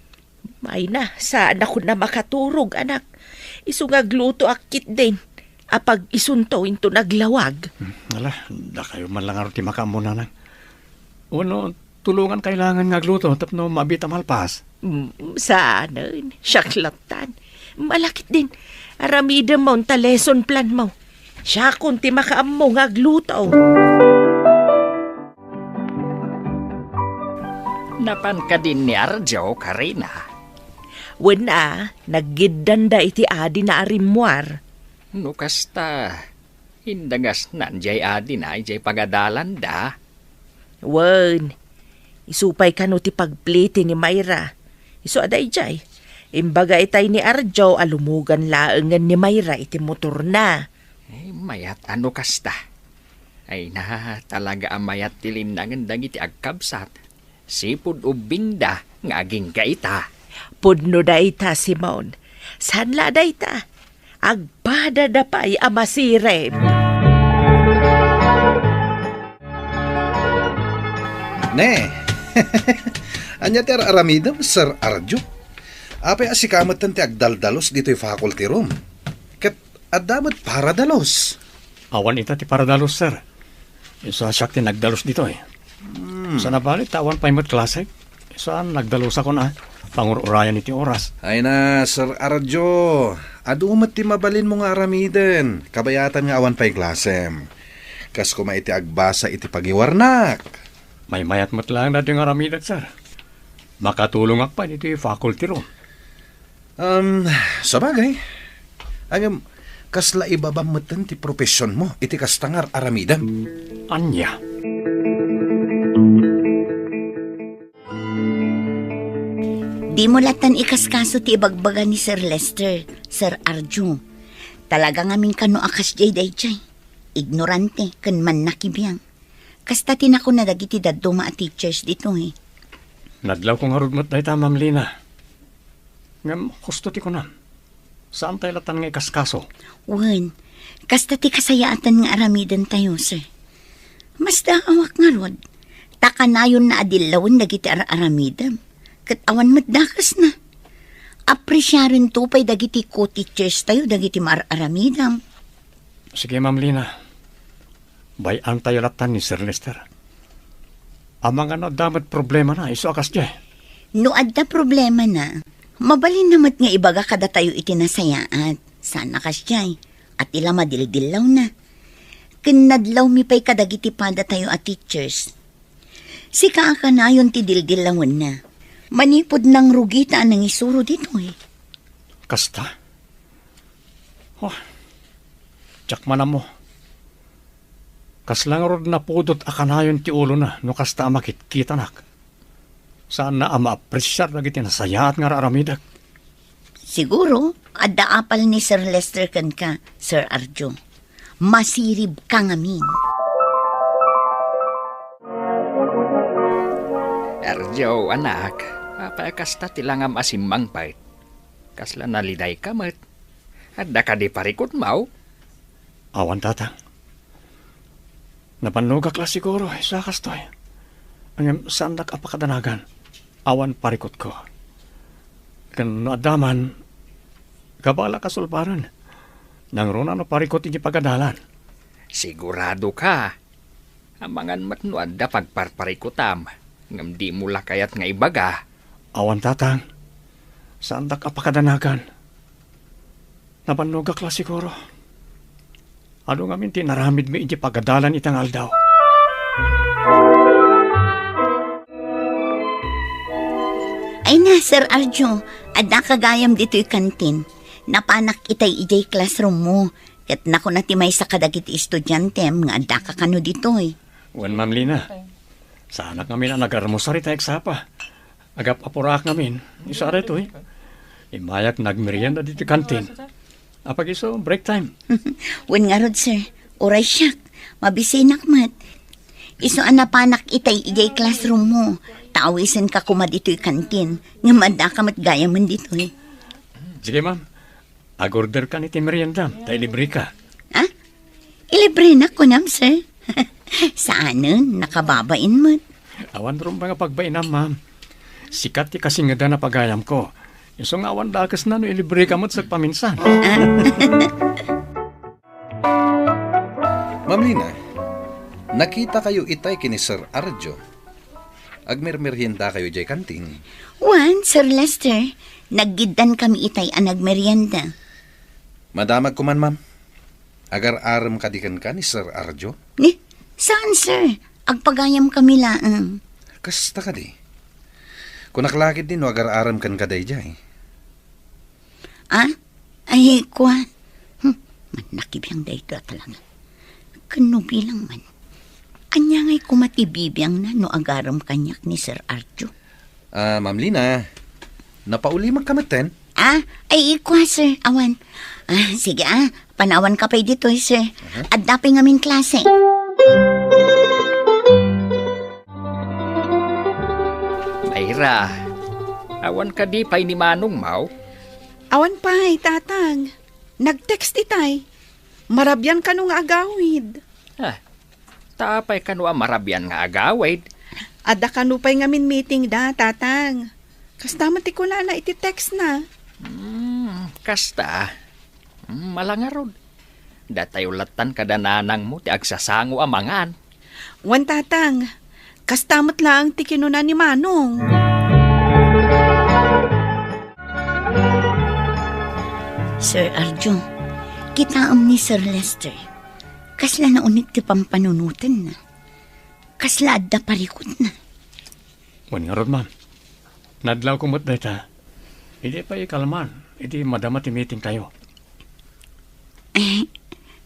May na, saan ako na makaturog, anak. Iso nga agluto akit din. Apag isunto into naglawag. Ala, da kayo man lang aro ti makaamo nanan. Uno, tulungan kailangan nga agluto tapno mabita malpas. Saan? Syaklatan. Malakit din. Aramida mo ta lesson plan mo. Siya kung ti makaamo nga agluto. Napan ka din ni Arjo, Karina. Wala, naggidanda iti adi na arimwar. No kasta, hindagas nanjay adi na ijay pagadalan da. Wan, isupay ka no ti pagpliti ni Mayra. Isu aday jay. Imbaga itay ni Arjo alumugan laengan ni Mayra iti motor na. Mayat ano kasta. Ay na talaga ang mayat tilindangan dagiti agkabsat. Sipud ubinda nga aging kaita. Pudno da ita, Simon. Sanla da ita. Agbada da pa'y amasirem. Ne, anya ter aramidam, Sir Arjo. Apay asikamat tanti agdaldalos dito yung faculty room. Kat adamat para dalos. Awan ita ti paradalos, sir. Isa siya nagdalos dito eh. Sa nabali, tawan pa imot klase. Saan nagdalos ako na. Pangururayan iti oras. Ay na, Sir Arjo. Adumat ti mabalin mo nga aramiden. Kabayatan nga awan pa'y klasem. Kas kuma iti agbasa iti pagiwarnak. May mayat mo't lang natin nga ramidat, sir. Makatulong ak pa iti faculty room. Sabagay. Ang kasla ibabamatan ti profesyon mo. Iti kastangar aramidam. Anya. Di mo latan ikaskaso ti ibagbaga ni Sir Lester, Sir Arjo. Talaga ngamin kano akas jay day. Ignorante, kan man nakibiyang. Kasta tinako na dagiti daduma at teachers dito eh. Nadlaw kong harugmat dahi ta, Ma'am Lina. Ngam, gusto ti ko na. Saan tayo latan nga ikaskaso? Wen, kasta ti kasayaatan nga aramidan tayo, sir. Mas daawak nga rod. Takanayon na adilawin dagiti aramidam. Kat awan matdakas na. Apresyarin to pa'y dagiti co-teachers tayo, dagiti aramidam. Sige, Ma'am Lina. Bayan tayo latan ni Sir Lester. Amang ano damat problema na, iso akas dya. No adda problema na, mabalin namat nga ibaga kada tayo itinasayaat. Sana kasyay, at ila madildilaw na. Kinadlaw mi pa'y kadagiti pada tayo at teachers. Sika ka na yun ti dildilawon na. Manipod ng rugita ang isuro dito eh. Kasta? Oh, tsak man mo. Kaslang rod na pudot akanayon ti ulo na no kasta makit-kita nak. Saan na ama-apresyar na giti nasayaat nga raramidak. Siguro, adda apal ni Sir Lester kan ka, Sir Arjo. Masirib ka ngamin. Arjo, anak, apakasta tilangam asimang pait. Kasla naliday ka mat. Adda ka di parikot mau. Awan tatang. Napanugak la siguro, sa kastoy. Ang sandak apakadanagan. Awan parikot ko. Kan adaman, kabala kasulparan. Nang rona no parikot iti pagadalan. Sigurado ka. Amangan mat no adda pagparparikutam. Ngam di mula kayat nga ibaga. Awan tatang. Sandak apakadanagan. Napanugak la siguro. Ano nga minti naramid mi iti pagadalan itang aldaw. Ay na, Sir Arjo, adda kagayam dito'y kantin. Napanak itay ijay classroom mo. Kat nako na timay sa kadagiti estudyante, nga adda ka kano dito'y. Wan, Ma'am Lina. Sana kami na nagarmusari tayo eksapa. Agap apurak namin. Isara ito eh. Imayak nagmerienda dito kantin. Apag iso, break time. Wen nga rod, sir. Oray siyak. Mabisinak mat. Iso anapanak itay ijay classroom mo. Tawisin ka kuma dito'y kantin. Nga mada ka mat gaya man dito'y. Sige, ma'am. Agorder ka ni merienda. Tayo libre ka. Ha? Ilibre na ko nam, sir. Saanan? Nakababain mat. Awan rin ba nga pagbainam, ma'am? Sikat ti kasing nga na pagayam ko. Isong awan dakas na no ilibre ka mo't sa paminsan. Ma'am Lina, nakita kayo itay kini Sir Arjo. Agmermerienda kayo jay kanting. Wan, Sir Lester. Naggidan kami itay ang nagmerienda. Madamag ko man, ma'am. Agar-aram kadikan ka ni Sir Arjo. Ni, saan, sir? Agpagayam kami laang. Kasta ka di. Kung naklakid din, agar-aram kan kaday jay. Ah? Ay, kuwan. Manakibiyang dahito talaga. Kano bilang man. Anya nga'y kumatibibiyang na no agaram kanyak ni Sir Arjo. Ma'am Lina, napauli magkamaten? Ay, ikwa, sir. Awan. Sige, panawan ka pa'y dito, sir. At dapay ngamin klase. Mayra, awan ka di pa'y ni Manong mau. Awan pa'y, tatang. Nag-text itay. Marabyan ka nung agawid. Tapay ka no marabyan nga agawid. Ada ka no pa'y ngamin meeting da, tatang. Kastaman ti ko na iti-text na. Kasta. Malangarod. Datayo latan kada nanang mo ti agsasango amangan. Wan tatang, kastamot lang ti kinuna ni Manong. Sir Arjo, kitaam ni Sir Lester. Kasla na unik ti pampanunutan na. Kasla adda parikot na. Wan nga rod, ma'am. Nadlaw ko mo't data. Hindi pa ikalman. Hindi madama ti meeting tayo.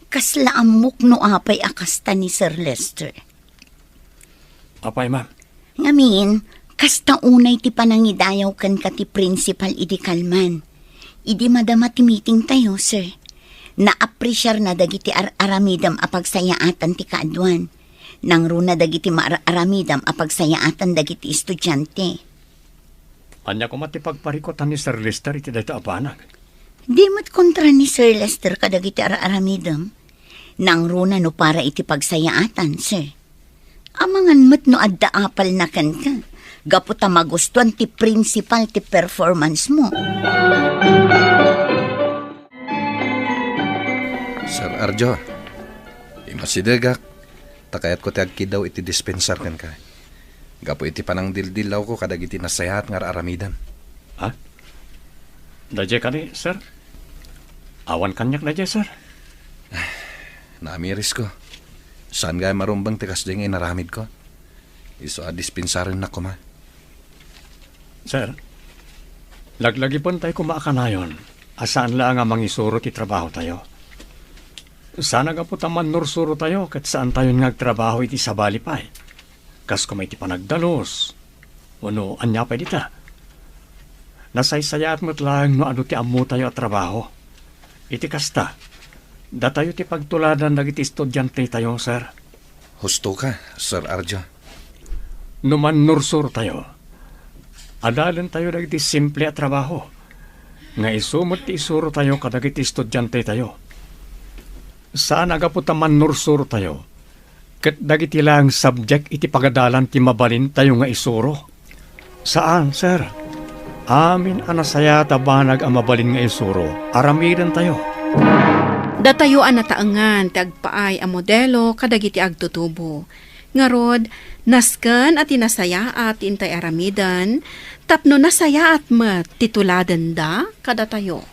Kasla amok no apay akasta ni Sir Lester. Apay, ma'am. Ngamin, kasta unay ti panangidayaw kan ka ti principal idi kalman. Idi madama ti meeting tayo, sir. Na-appreciate na dagiti aramidam apagsayaatan ti kaadwan. Nang runa dagiti aramidam apagsayaatan dagiti estudyante. Anya ko matipagparikotan ni Sir Lester iti dayta apanag. Di mat kontra ni Sir Lester kadagiti aramidam. Nang runa no para iti pagsayaatan, sir. Amangan mat no adda apal na kan ka. Gaputa magustuhan ti principal ti performance mo. Sir Arjo, imasidegak, takayat ko ti agkidaw iti dispensar kan ka. Gapo iti panang dildilaw ko kadag iti nasayat nga aramidan. Ha? Dadya ka ni, sir? Awan kanyak dadya, sir? Naamiris ko. Saan gaya marumbang tikas ding inaramid ko? Iso a dispensarin na ko ma. Sir, laglagi pon tayo kumakanayon. Asaan lang nga mangisuro ti trabaho tayo. Sana nga po taman nursuro tayo kat saan tayo nagtrabaho iti sabali pa eh. Kas kumay ti panagdalos. Ano, anya pa dita. Nasaysayat mo't lang no ano ti amu tayo at trabaho. Iti kasta. Da tayo ti pagtuladan dagiti estudyante tayo, sir. Husto ka, Sir Arjo. Numan nursuro tayo. Adalan tayo dagiti simple at trabaho. Nga isumot ti isuro tayo kadagiti estudyante tayo. Saan aga po taman nursuro tayo? Kat dagiti lang subject iti pagadalan ti mabalin tayo nga isuro. Saan, sir? Amin anasaya tabanag ang mabalin nga isuro. Aramidan tayo. Datayo ang nataangan ti agpaay a modelo kadagiti agtutubo. Ngarod, nasken at inasaya at intay aramidan, tapno nasaya at tituladan da kada tayo.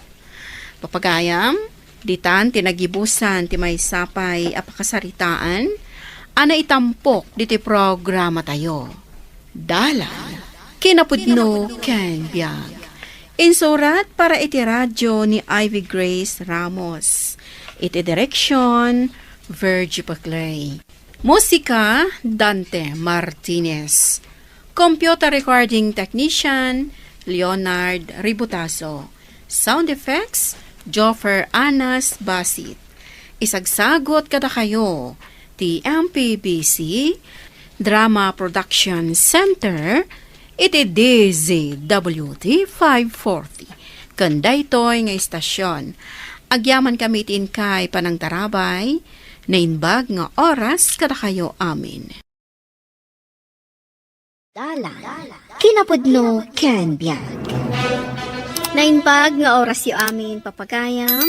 Papagayam, ditan tinagibusan ti may sapay apakasaritaan, ana itampok diti programa tayo. Dalan, kinapudno ken biag. Insurat para iti radyo ni Ivy Grace Ramos. Iti direksyon, Virgie Paclay. Musika, Dante Martinez. Computer recording technician, Leonard Ributaso. Sound effects, Joffer Anas Basit. Isagsagot kada kayo, ti MPBC, Drama Production Center, iti DZWT 540. Kanda ito'y nga istasyon. Agyaman kami itin kay panang tarabay, na inbag nga oras kada kayo amin. Kinapudno ken biag. Nainbag nga oras yu amin papagayam,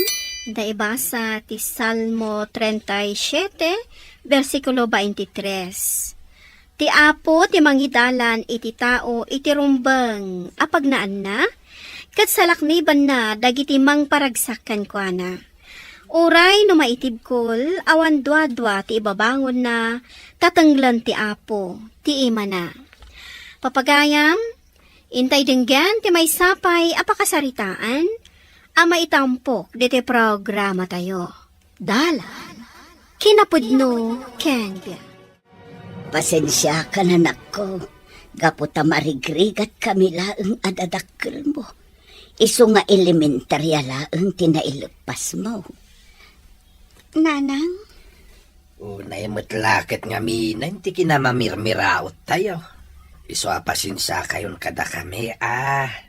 da ibasa ti Salmo 37, versikulo 23. Ti apo ti mangidalan iti tao iti rumbeng apagnaan na, kat salakniban na dagiti mang paragsakan ko na. Uray no maitibkol, awan dwa-dwa ti ibabangon na, tatanglan ti apo, ti ima na. Papagayam, intay denggan ti may sapay apakasaritaan, ama itampok diti programa tayo. Dalan, kinapudno ken biag. Pasensya ka na nako. Gaputa marigrigat kami laeng adadakkel mo. Iso nga elementarya laeng tinailepas mo. Nanang? Unay mo't-lakit nga minan, ti kinamamirmiraot tayo. Iso apasensya kayon kada kami,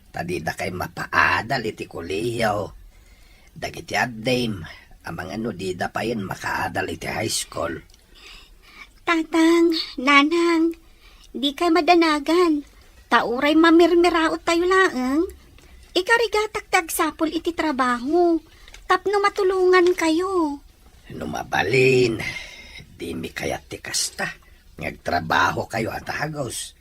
tadida kay mapaadal iti kuliyaw. Dagiti addame, amang ano dida pa yun makaadal iti high school. Tatang, nanang, di kay madanagan. Tauray mamirmiraot tayo laeng. Ikarigatak tagsapol iti trabaho. Tapno matulungan kayo. Numabalin, di mi kayat ti kasta. Ngagtrabaho kayo at hagos.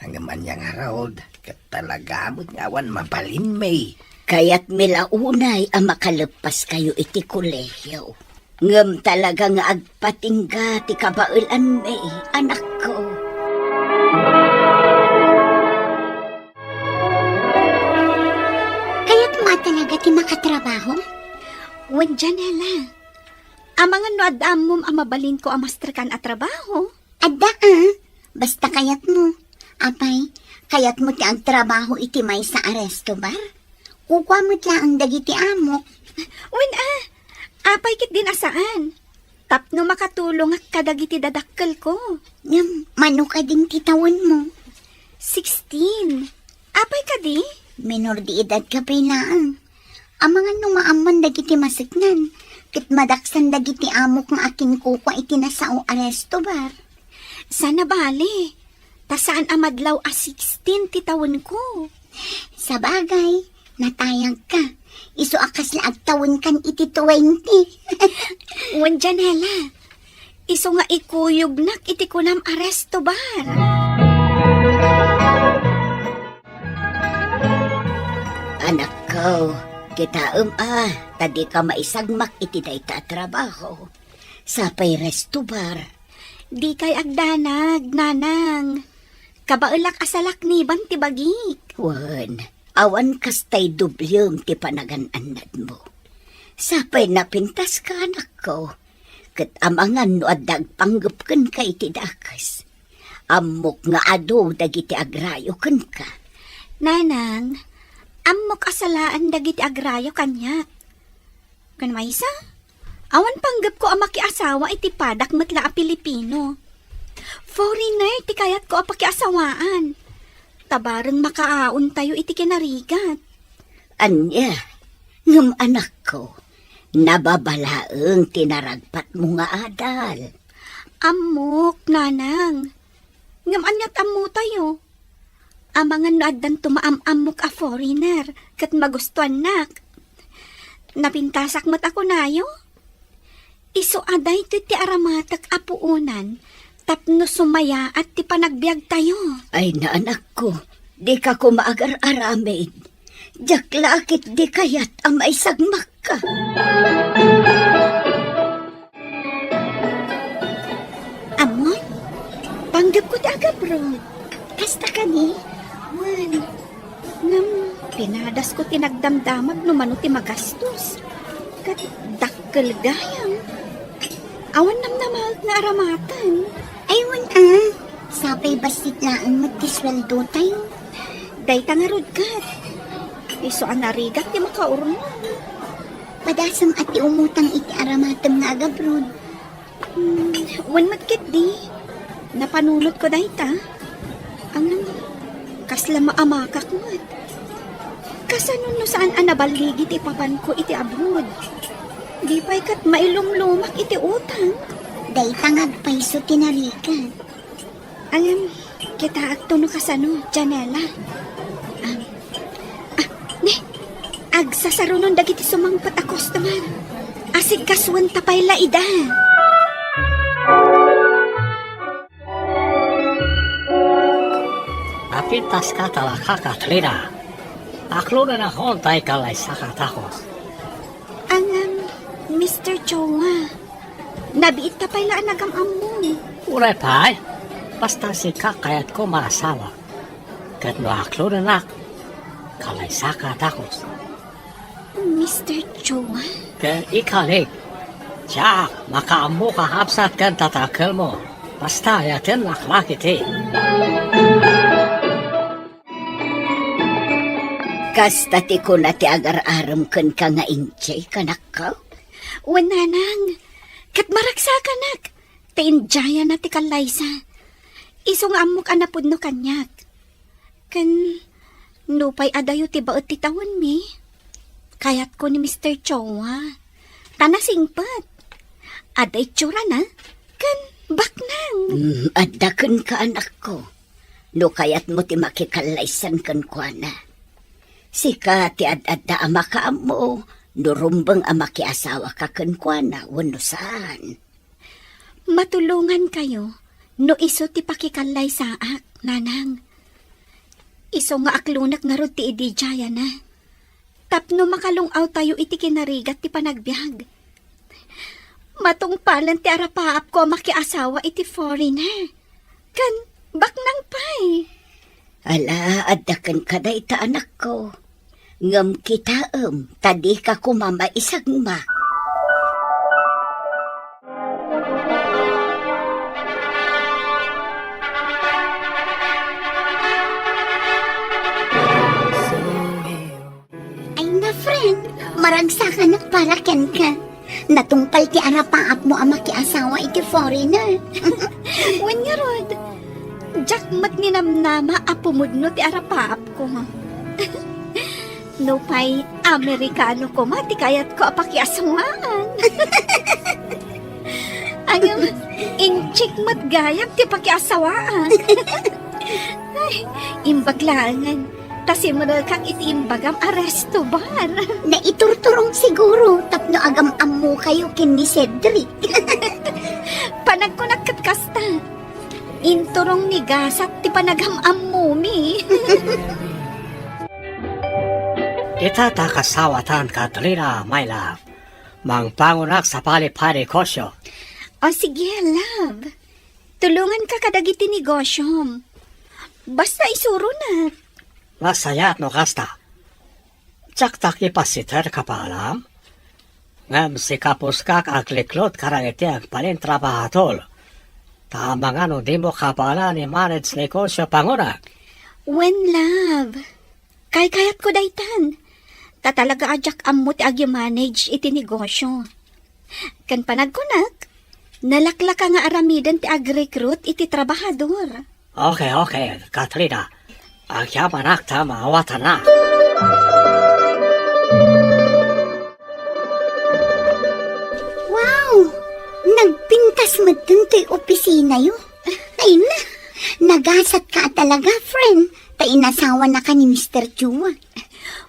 Ang naman niyang araw, kat talaga mo't ngawan mabalin may. Kaya't milaunay ang makalepas kayo iti kolehiyo. Ngam talaga nga agpatingga ti kabailan may, anak ko. Kaya't talaga ti makatrabaho? Wen, Janela. Ang mga noadamom ang mabalin ko ang masterkan at trabaho. Adda basta kayat mo. Apay, kayat mo ti ang trabaho iti may sa aresto bar? Kukwa mo ti ang dagiti amok. Wen, apay kit din asaan. Tapno makatulong at kadagiti dadakkel ko. Mano ka ding titawan mo? 16. Apay ka di? Minor di edad ka pa lang. Ang mga numaaman dagiti masiknan. Kit madaksan dagiti amok nga akin kukwa iti nasao aresto bar. Sana bali. Tasaan amadlaw a 16 ti tawon ko. Sa bagay, natayang ka. Isu akas laag tawon kan iti 20. Wen, Janela. Isu nga ikuyog nak iti kunam aresto bar. Anak ko, kita tadi ka maisagmak iti dayta trabaho. Sapay resto bar. Di kay agdanag, nanang. Kabaulak asalak ni ban ti bagik. Wan, awan kastay dublyung ti panagananad mo. Sapay napintas ka, anak ko. Kat amangan no adag panggupkan ka iti dakas. Amok nga ado dagiti agrayo kan ka. Nanang, amok asalaan dagiti agrayo kanyak. Kanmaysa? Awan panggap ko ang makiasawa iti padak matla a Pilipino. Foreigner ti kayat ko a pakiasawaan. Tabareng makaaon tayo iti kinarigat. Anya, ngam anak ko, nababalaeng tinaragpat mo nga adal. Amok, nanang. Ngam anyat amo tayo. Amangan no addan tumaamamok a foreigner, kat magustuhan nak. Napintasak mat ako nayo. Iso aday ti aramatak apuunan, tapno sumaya at ti panagbiag tayo. Ay na anak ko, di ka ko maagar-aramid. Diyak lakit di kayat ang maisagmak ka. Amon, panggap ko ti agabrod. Kasta ka ni? Wan, ngam, pinadas ko tinagdamdamag no mano ti magastos. Kat dakkel gayam. Awan namnamahal nga aramatan. Aywan sapay basit laang magtisweldo tayo. Dayta nga rod kat. Iso ang narigat ti makaurno. Padasam ati umutang iti aramatam nga agabrod. Wan matkit di. Napanulot ko dayta. Ang kasla maamakak mat. Kasanon no saan anabaligit ipapan ko iti abroad. Di pa'y kat mailumlumak iti utang. Dayta nga paiso tinarikan. Alam, kita agto no kasano, Janela. Agsasarunon dagiti sumangpat a customer. Asig kaswan tapay laida. Napintas ka talaka, Katrina. Aklo na nahontay kalay sa katakos. Mr. Chowa, nabiit tapay laan nagamam mo. Uray pay, basta si kakayat ko maasawa. Kat no aklo na nak, kalay sa katakos. Mr. Chowa? Kat ikalik, tiyak, makaamu ka hapsat kan tatakal mo. Basta yatin laklakit eh. Kasta ti ko na ti agar-aram kan ka nga injay kanak ka? Wananang, kat maraksa nak. Tainjaya na ti kalaysa. Isong amok anapod no kanyak. Kan, nupay adayo ti baot ti tawon mi. Kayat ko ni Mr. Chowa. Tanasingpat. Aday tsura na. Kan, baknang. Adakon ka anak ko. No kayat mo ti makikalaysan kan kwa na. Sika ti ad-adda ama ka mo. Nurumbang ama kiasawa ka kan kwa na. Wano saan? Matulungan kayo. No iso ti pakikalay saak, nanang. Iso nga aklunak nga rod ti idijaya na. Tapno makalungaw tayo iti kinarigat ti panagbiag. Matungpalan ti arapaap ko makiasawa iti foreigner. Kan, baknang pay. Ala, adakan ka da ita anak ko. Ngam kita tadi ka kumama isagma. Ay na, friend. Maragsakan at para ken ka. Natungpal ti arapaap mo ang makiasawa iti foreigner. Wan nga rod. Jakmat ni namnama apumudno ti arapaap ko. No pay, Amerikano ko ti kayat ko apakiasawaan. Agam, inchik mat gayam ti pakiasawaan. Ay, imbaglangan. Tasimunod kang iti imbagam aresto bar. Naiturturong siguro tapno agam-am mo kayo kin ni Cedric. Panagkunagkat kasta. Inturong ni gasat ti panagam-am mo mi. Itata kasawatan, Katrina, my love. Mangpangunak sa pali-pali kosyo. O sige, love. Tulungan ka kadagiti negosyom. Basta isuro na. Masayat no kasta. Tsak-tak ipasiter ka pa alam? Ngam si kapuskak akliklot karangiti ang palin trabahatol. Tamang ano di mo kapala ni manage negosyo pangunak. When love. Kayat ko daytan. Tatalaga ajak ammo ti agi-manage iti negosyo. Kan panagkunak, nalaklaka nga aramidan ti ag-recruit iti trabahador. Okay, Katrina. Agyaman tama awatan na. Wow! Nagpintas mo dun to'y opisina yun. Ay na, nagasat ka talaga, friend. Tainasawa na ka ni Mr. Chua.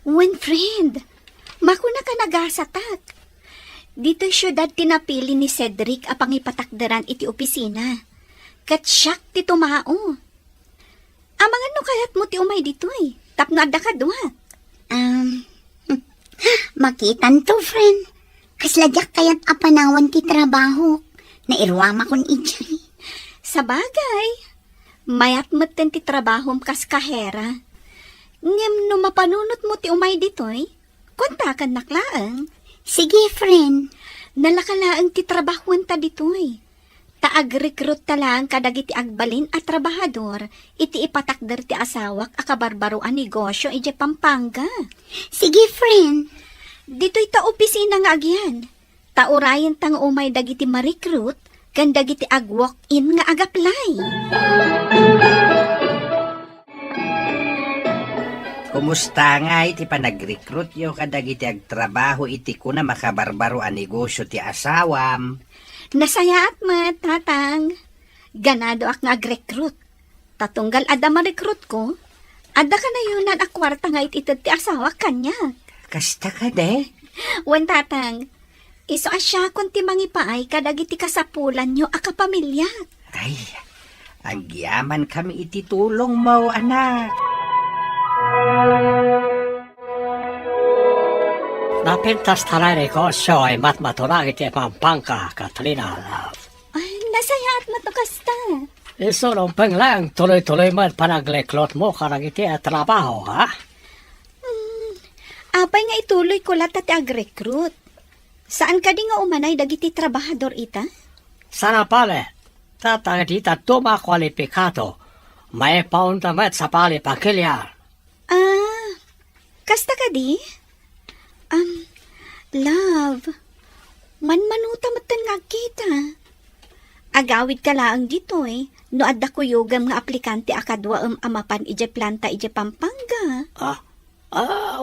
When friend, makuna ka nagasatak. Dito syudad tinapili ni Cedric apang ipatakdaran iti opisina. Kat siyak ti tumao. Amangan no kayat mo ti umay ditoy. Tapno adda ka duwat. Makitan to, friend. Kasladyak kayat apanawan ti trabaho. Nairwama kon ijay. Sa bagay, mayat maten ti trabahom kas kahera. Ngem no mapanunot mo ti umay ditoy, kontakan naklaang. Sige, friend. Nalakalaang ti trabahon ta ditoy. Taag-recruit talang kadagiti agbalin at trabahador, iti ipatakder ti asawak akabarbaroan negosyo ije Pampanga. Sige, friend. Dito'y ta opisina nga agyan. Taurayan tang umay dagiti ma-recruit, kan dagiti ag-walk-in nga ag-apply. Kumusta nga iti panag-recruit yo kadagiti agtrabaho iti kuna makabarbaro ang negosyo ti asawam. Nasayaat mat, tatang. Ganado ak nga ag-recruit. Tatunggal ada ma-recruit ko, ada ka na yun ang akwarta nga ititid ti asawa kanya. Kasta ka de? Wan tatang, iso asya kung ti mangipaay kadagiti kasapulan nyo akapamilya. Ay, ang yaman kami iti tulong mo, anak. Napintas talay negosyo ay matmaturang iti Pampanga, Katrina, love. Ay, nasayaat mo to kasta. Iso rumpeng lang, tuloy-tuloy man panagleklot mo karang iti trabaho, ha? Apay nga ituloy ko lahat at ag-recruit. Saan ka di nga umanay dagiti trabahador ita? Sana pale, tatang dita tuma kwalipikato, may pauntamet sa pali pakilyar. Kasta ka di? Love, manmanuta matan nga kita. Agawid ka laang dito no adda ko yugam nga aplikante akadwa amapan ije planta ije Pampanga.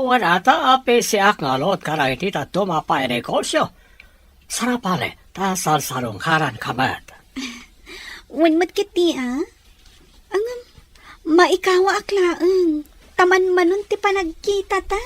Wala ta api siak nga lot karang iti tuma pa negosyo. Sana pale, ta salsalong karan kamat. Wanmat kiti maikawa aklaang. Taman manon ti panagkita ta.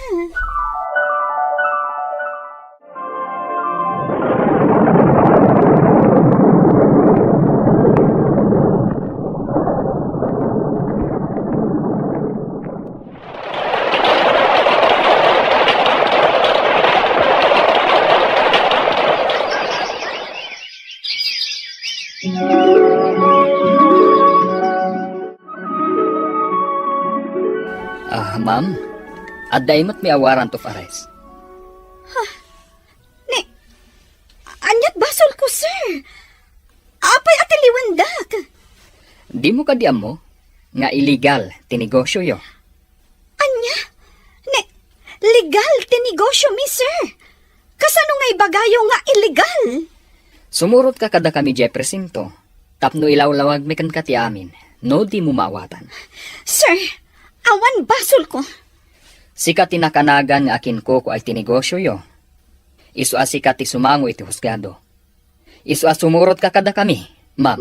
Ma'am, aday mo't may warrant of arrest. Anyat basol ko, sir. Apay atiliwandak. Di mo kadiam mo nga illegal tinegosyo yo. Anya? Legal tinegosyo mi, sir. Kasano nga ibagayo nga illegal? Sumurot ka kada kami Jefferson to. Tapno ilawlawag mi kan kati amin. No di mo maawatan. Sir, awan basol ko. Sika tinakanagan nga akin ko ay tinegosyo yo. Isu asika ti sumango iti husgado. Isu sumurot ka kada kami, ma'am.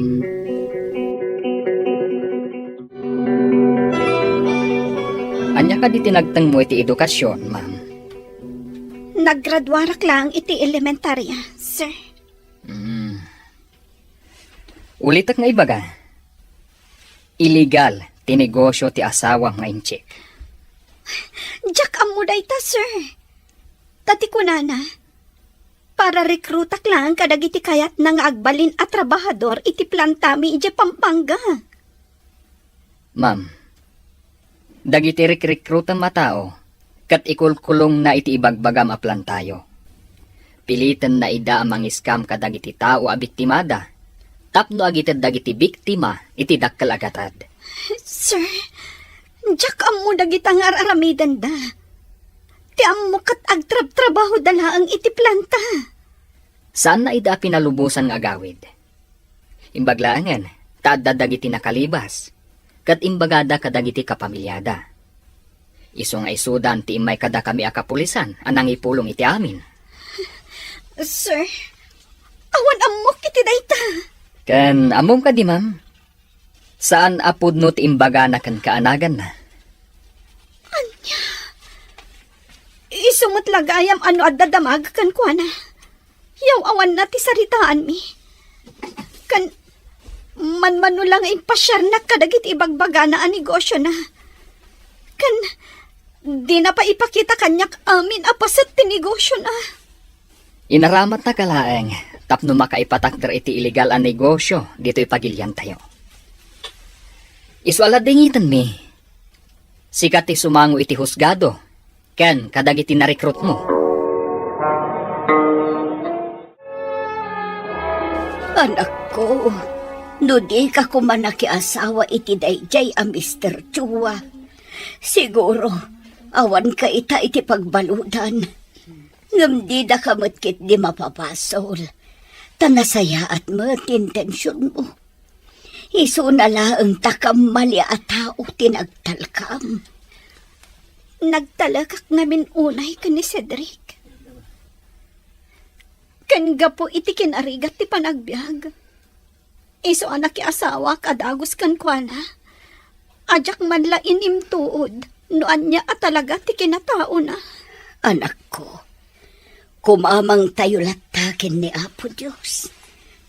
Anya ka di tinagtang mo iti edukasyon, ma'am. Naggraduarak lang iti elementarya, sir. Ulitak nga ibaga. Illegal tinegosyo ti asawa nga inchik. Jack amuday ta, sir. Tati ko nana, para rekrutak lang kadagiti kayat nang agbalin at trabahador iti plantami iti Pampanga. Ma'am, dagiti rekrutan matao, kat ikulkulong na iti ibagbagam aplan tayo. Pilitan na ida amang iskam kadagiti tao a biktimada, tapno agitad dagiti biktima iti dakkal agatad. Sir, Jack amo dagitang araramidan da. Ti amo kat agtrab-trabaho dala ang iti planta. Saan na ida pinalubusan nga agawid? Imbaglaangan, taadda dagiti nakalibas, kat imbagada kadagiti kapamilyada. Iso nga isudan ti imay kada kami akapulisan, anang ipulong iti amin. Sir, awan amok iti dayta. Kan amom ka di, ma'am? Saan apod no ti imbaga na kan kaanagan na? Anya? Isumot lagayam ano adadamag kan kuana. Yaw awan na ti saritaan mi. Kan manmano lang impasyar na kadagit ibagbaga na ang negosyo na. Kan di na pa ipakita kanyak amin apasat ti negosyo na. Inaramat na kalaeng, tapno makaipatakder iti illegal ang negosyo, dito ipagilyan tayo. Isuala dingitan mi. Sikat ti sumango iti husgado, ken kadagiti na recruit mo. Anak ko, no di ka kumanakiasawa iti dayjay a Mr. Chua. Siguro, awan ka ita iti pagbaludan. Ngam di da ka matkit di mapapasol. Tanasaya at mat intensyon mo. Iso na laang takam mali at tao tinagtalkam. Nagtalakak namin unay ka ni Cedric. Kanga po iti kinarigat ti panagbiag. Iso anak ki asawa kadagos kan kuana. Ajak man la inim tuod. Noan niya at talaga ti kinatao na. Anak ko, kumamang tayo latakin ni Apo Diyos.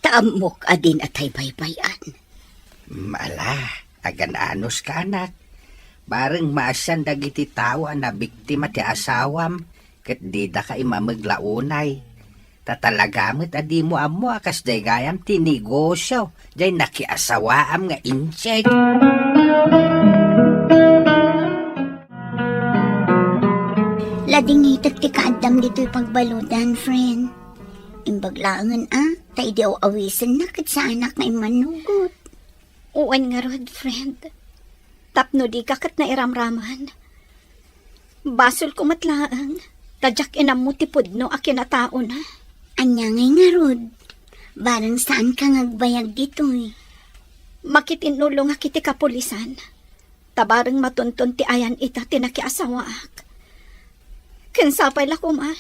Taamok adin atay baybayan. Mala, agan anos ka anak. Bareng maasan dagiti tawa na biktima ti asawam, ket di da ka imamaglaunay. Tatalagamit adi mo amo akas day gayam ti negosyo, day nakiasawaam nga incheck. Lading itat ti kaadam dito'y pagbaludan, friend. Imbaglangan tay di awisan na kat sa anak na imanugot. Uwan nga rod, friend. Tapno di kakat na iramraman. Basol ko matlaang, tadyak inamutipod no a kinatao na. Anya ngay nga rod, barang saan ka ngagbayag dito'y? Makitinulong nga kiti kapulisan. Tabarang matunton ti ayan ita tinakiasawaak. Kansapay la ko ma,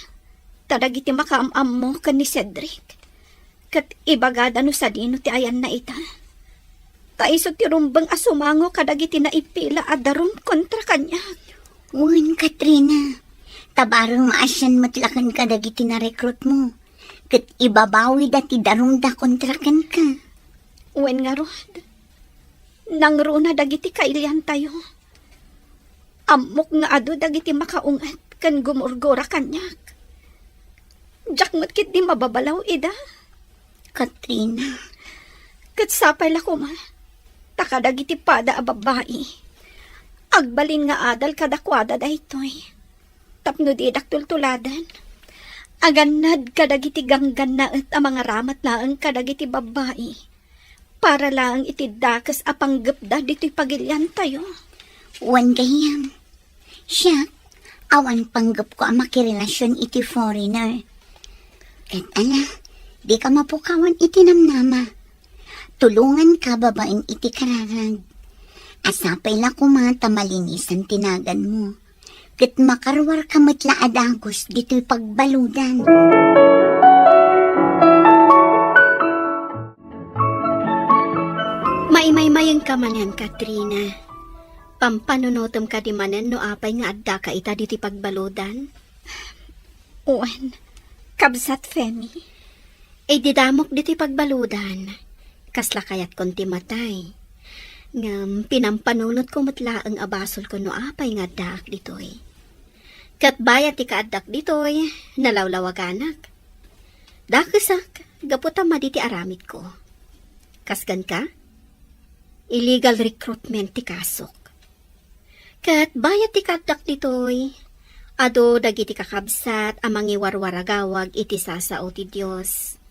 tadagiti makaamam mo kan ni Cedric. Kat ibagada no sa dino ti ayan na ita. Taiso ti rumbang asumango kadagiti na ipila at darum kontra kanya. Uwan, Katrina. Tabarang maasyan matlakan kadagiti na recruit mo. Kat ibabawi dati darum da kontrakan ka. Uwan nga rod. Nangro na dagiti kailian tayo. Amok nga ado dagiti makaungat kan gumurgora kanyak. Jak matkit di mababalaw ida. Katrina. Kat sapay la ko ma. Takadagiti pada a babae. Agbalin nga adal kadakwada daytoy. Tapno di daktultuladan. Aganad kadagiti ganggan na at ang mga ramat laang kadagiti babae. Para lang itidakas apanggapda dito'y pagilyan tayo. Wan gayam. Siya, awan panggap ko ang makirelasyon iti foreigner. Kat ala, di ka mapukawan iti namnama. Tulungan ka babaeng iti kararag. Asapay la kumata malinisan tinagan mo. Kat makarwar ka matla adagos dito'y pagbaludan. Maimay-mayan ka manan, Katrina. Pampanunotom ka di manan no apay nga adda ka ita diti pagbaludan. Uwan, kabsat Femi. E didamok diti pagbaludan. Kasla kayat konti matay. Ngam pinampanunot ko matla ang abasol ko no apay nga adda ditoy. Kat bayat ti kaaddak ditoy, nalawlawaganak. Dakesak, gaputama diti aramid ko. Kasgan ka? Illegal recruitment ti kasok. Kat bayat ti kaaddak ditoy, ado dagiti kakabsat amang iwarwaragawag iti sasao ti Diyos.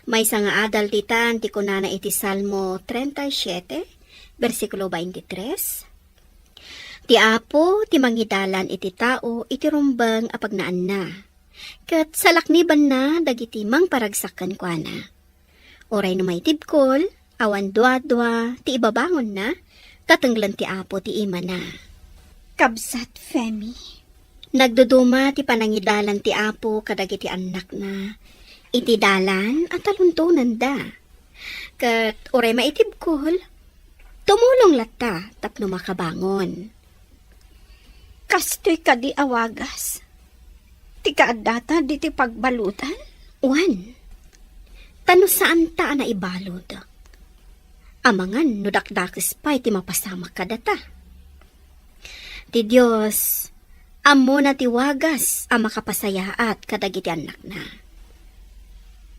May nga adal titan ti kunana iti Salmo 37, versikulo 23. Ti apo ti mangidalan iti tao iti rumbang apagnaan na. Kat salakniban na dagiti mang paragsakan kwa na. Oray no may tibkol, awan dwa-dwa ti ibabangon na, tatanglan ti apo ti ima na. Kabsat Femi. Nagduduma ti panangidalan ti apo kadagiti anak na. Iti dalan at taluntunan da. Kat oray maitibkol, tumulong lata tapno makabangon. Kastoy ka di awagas. Ti kaadata di ti pagbalutan. Wan, tano saan ta na ibalod? Amangan no dakdakis pa iti mapasama kadata. Ti Diyos, amo na ti wagas ang makapasayaat kadagiti anak na.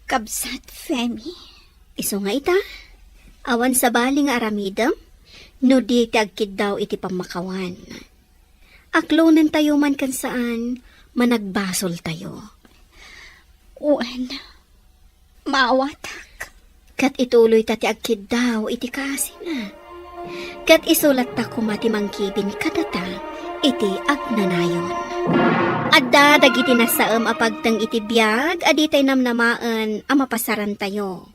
Kabsat Femi. Iso nga ita, awan sa baling aramidam, no di ti agkid daw iti pamakawan. Aklonan tayo man kan saan, managbasol tayo. Uwan, maawatak. Kat ituloy tati agkid daw iti kasi na. Kat isulat ta kumati mangkibin kadata, iti agnanayon. Adda dagiti nasaem apagtang iti biag, aditay namnamaan ang mapasaran tayo.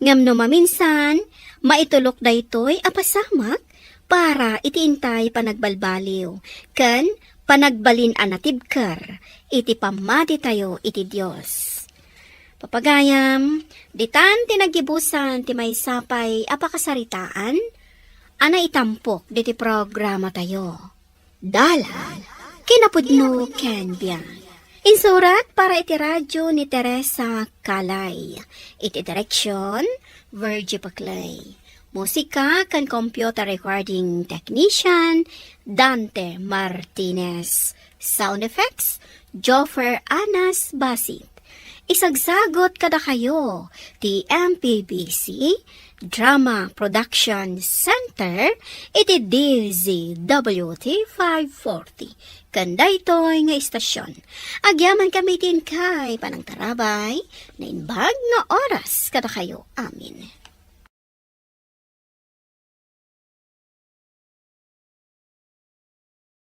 Ngam no maminsan, maitulok daytoy apasamak, para itiintay panagbalbaliw, ken panagbalin anatibker, iti pamati tayo iti Diyos. Papagayam, ditan tinagibusan ti may sapay apakasaritaan, ana itampok diti programa tayo. Dalan, kinapudno ken biyan. Insurat para iti radyo ni Teresa Kalay. Iti direksyon, Virgie Paclay. Musika kan computer recording technician, Dante Martinez. Sound effects, Joffer Anas Basit. Isagsagot kada kayo, ti MPBC Drama Production Center, iti DZWT 540. Kanday to'y nga istasyon. Agyaman kami din kay panang tarabay, na inbag nga oras kada kayo amin.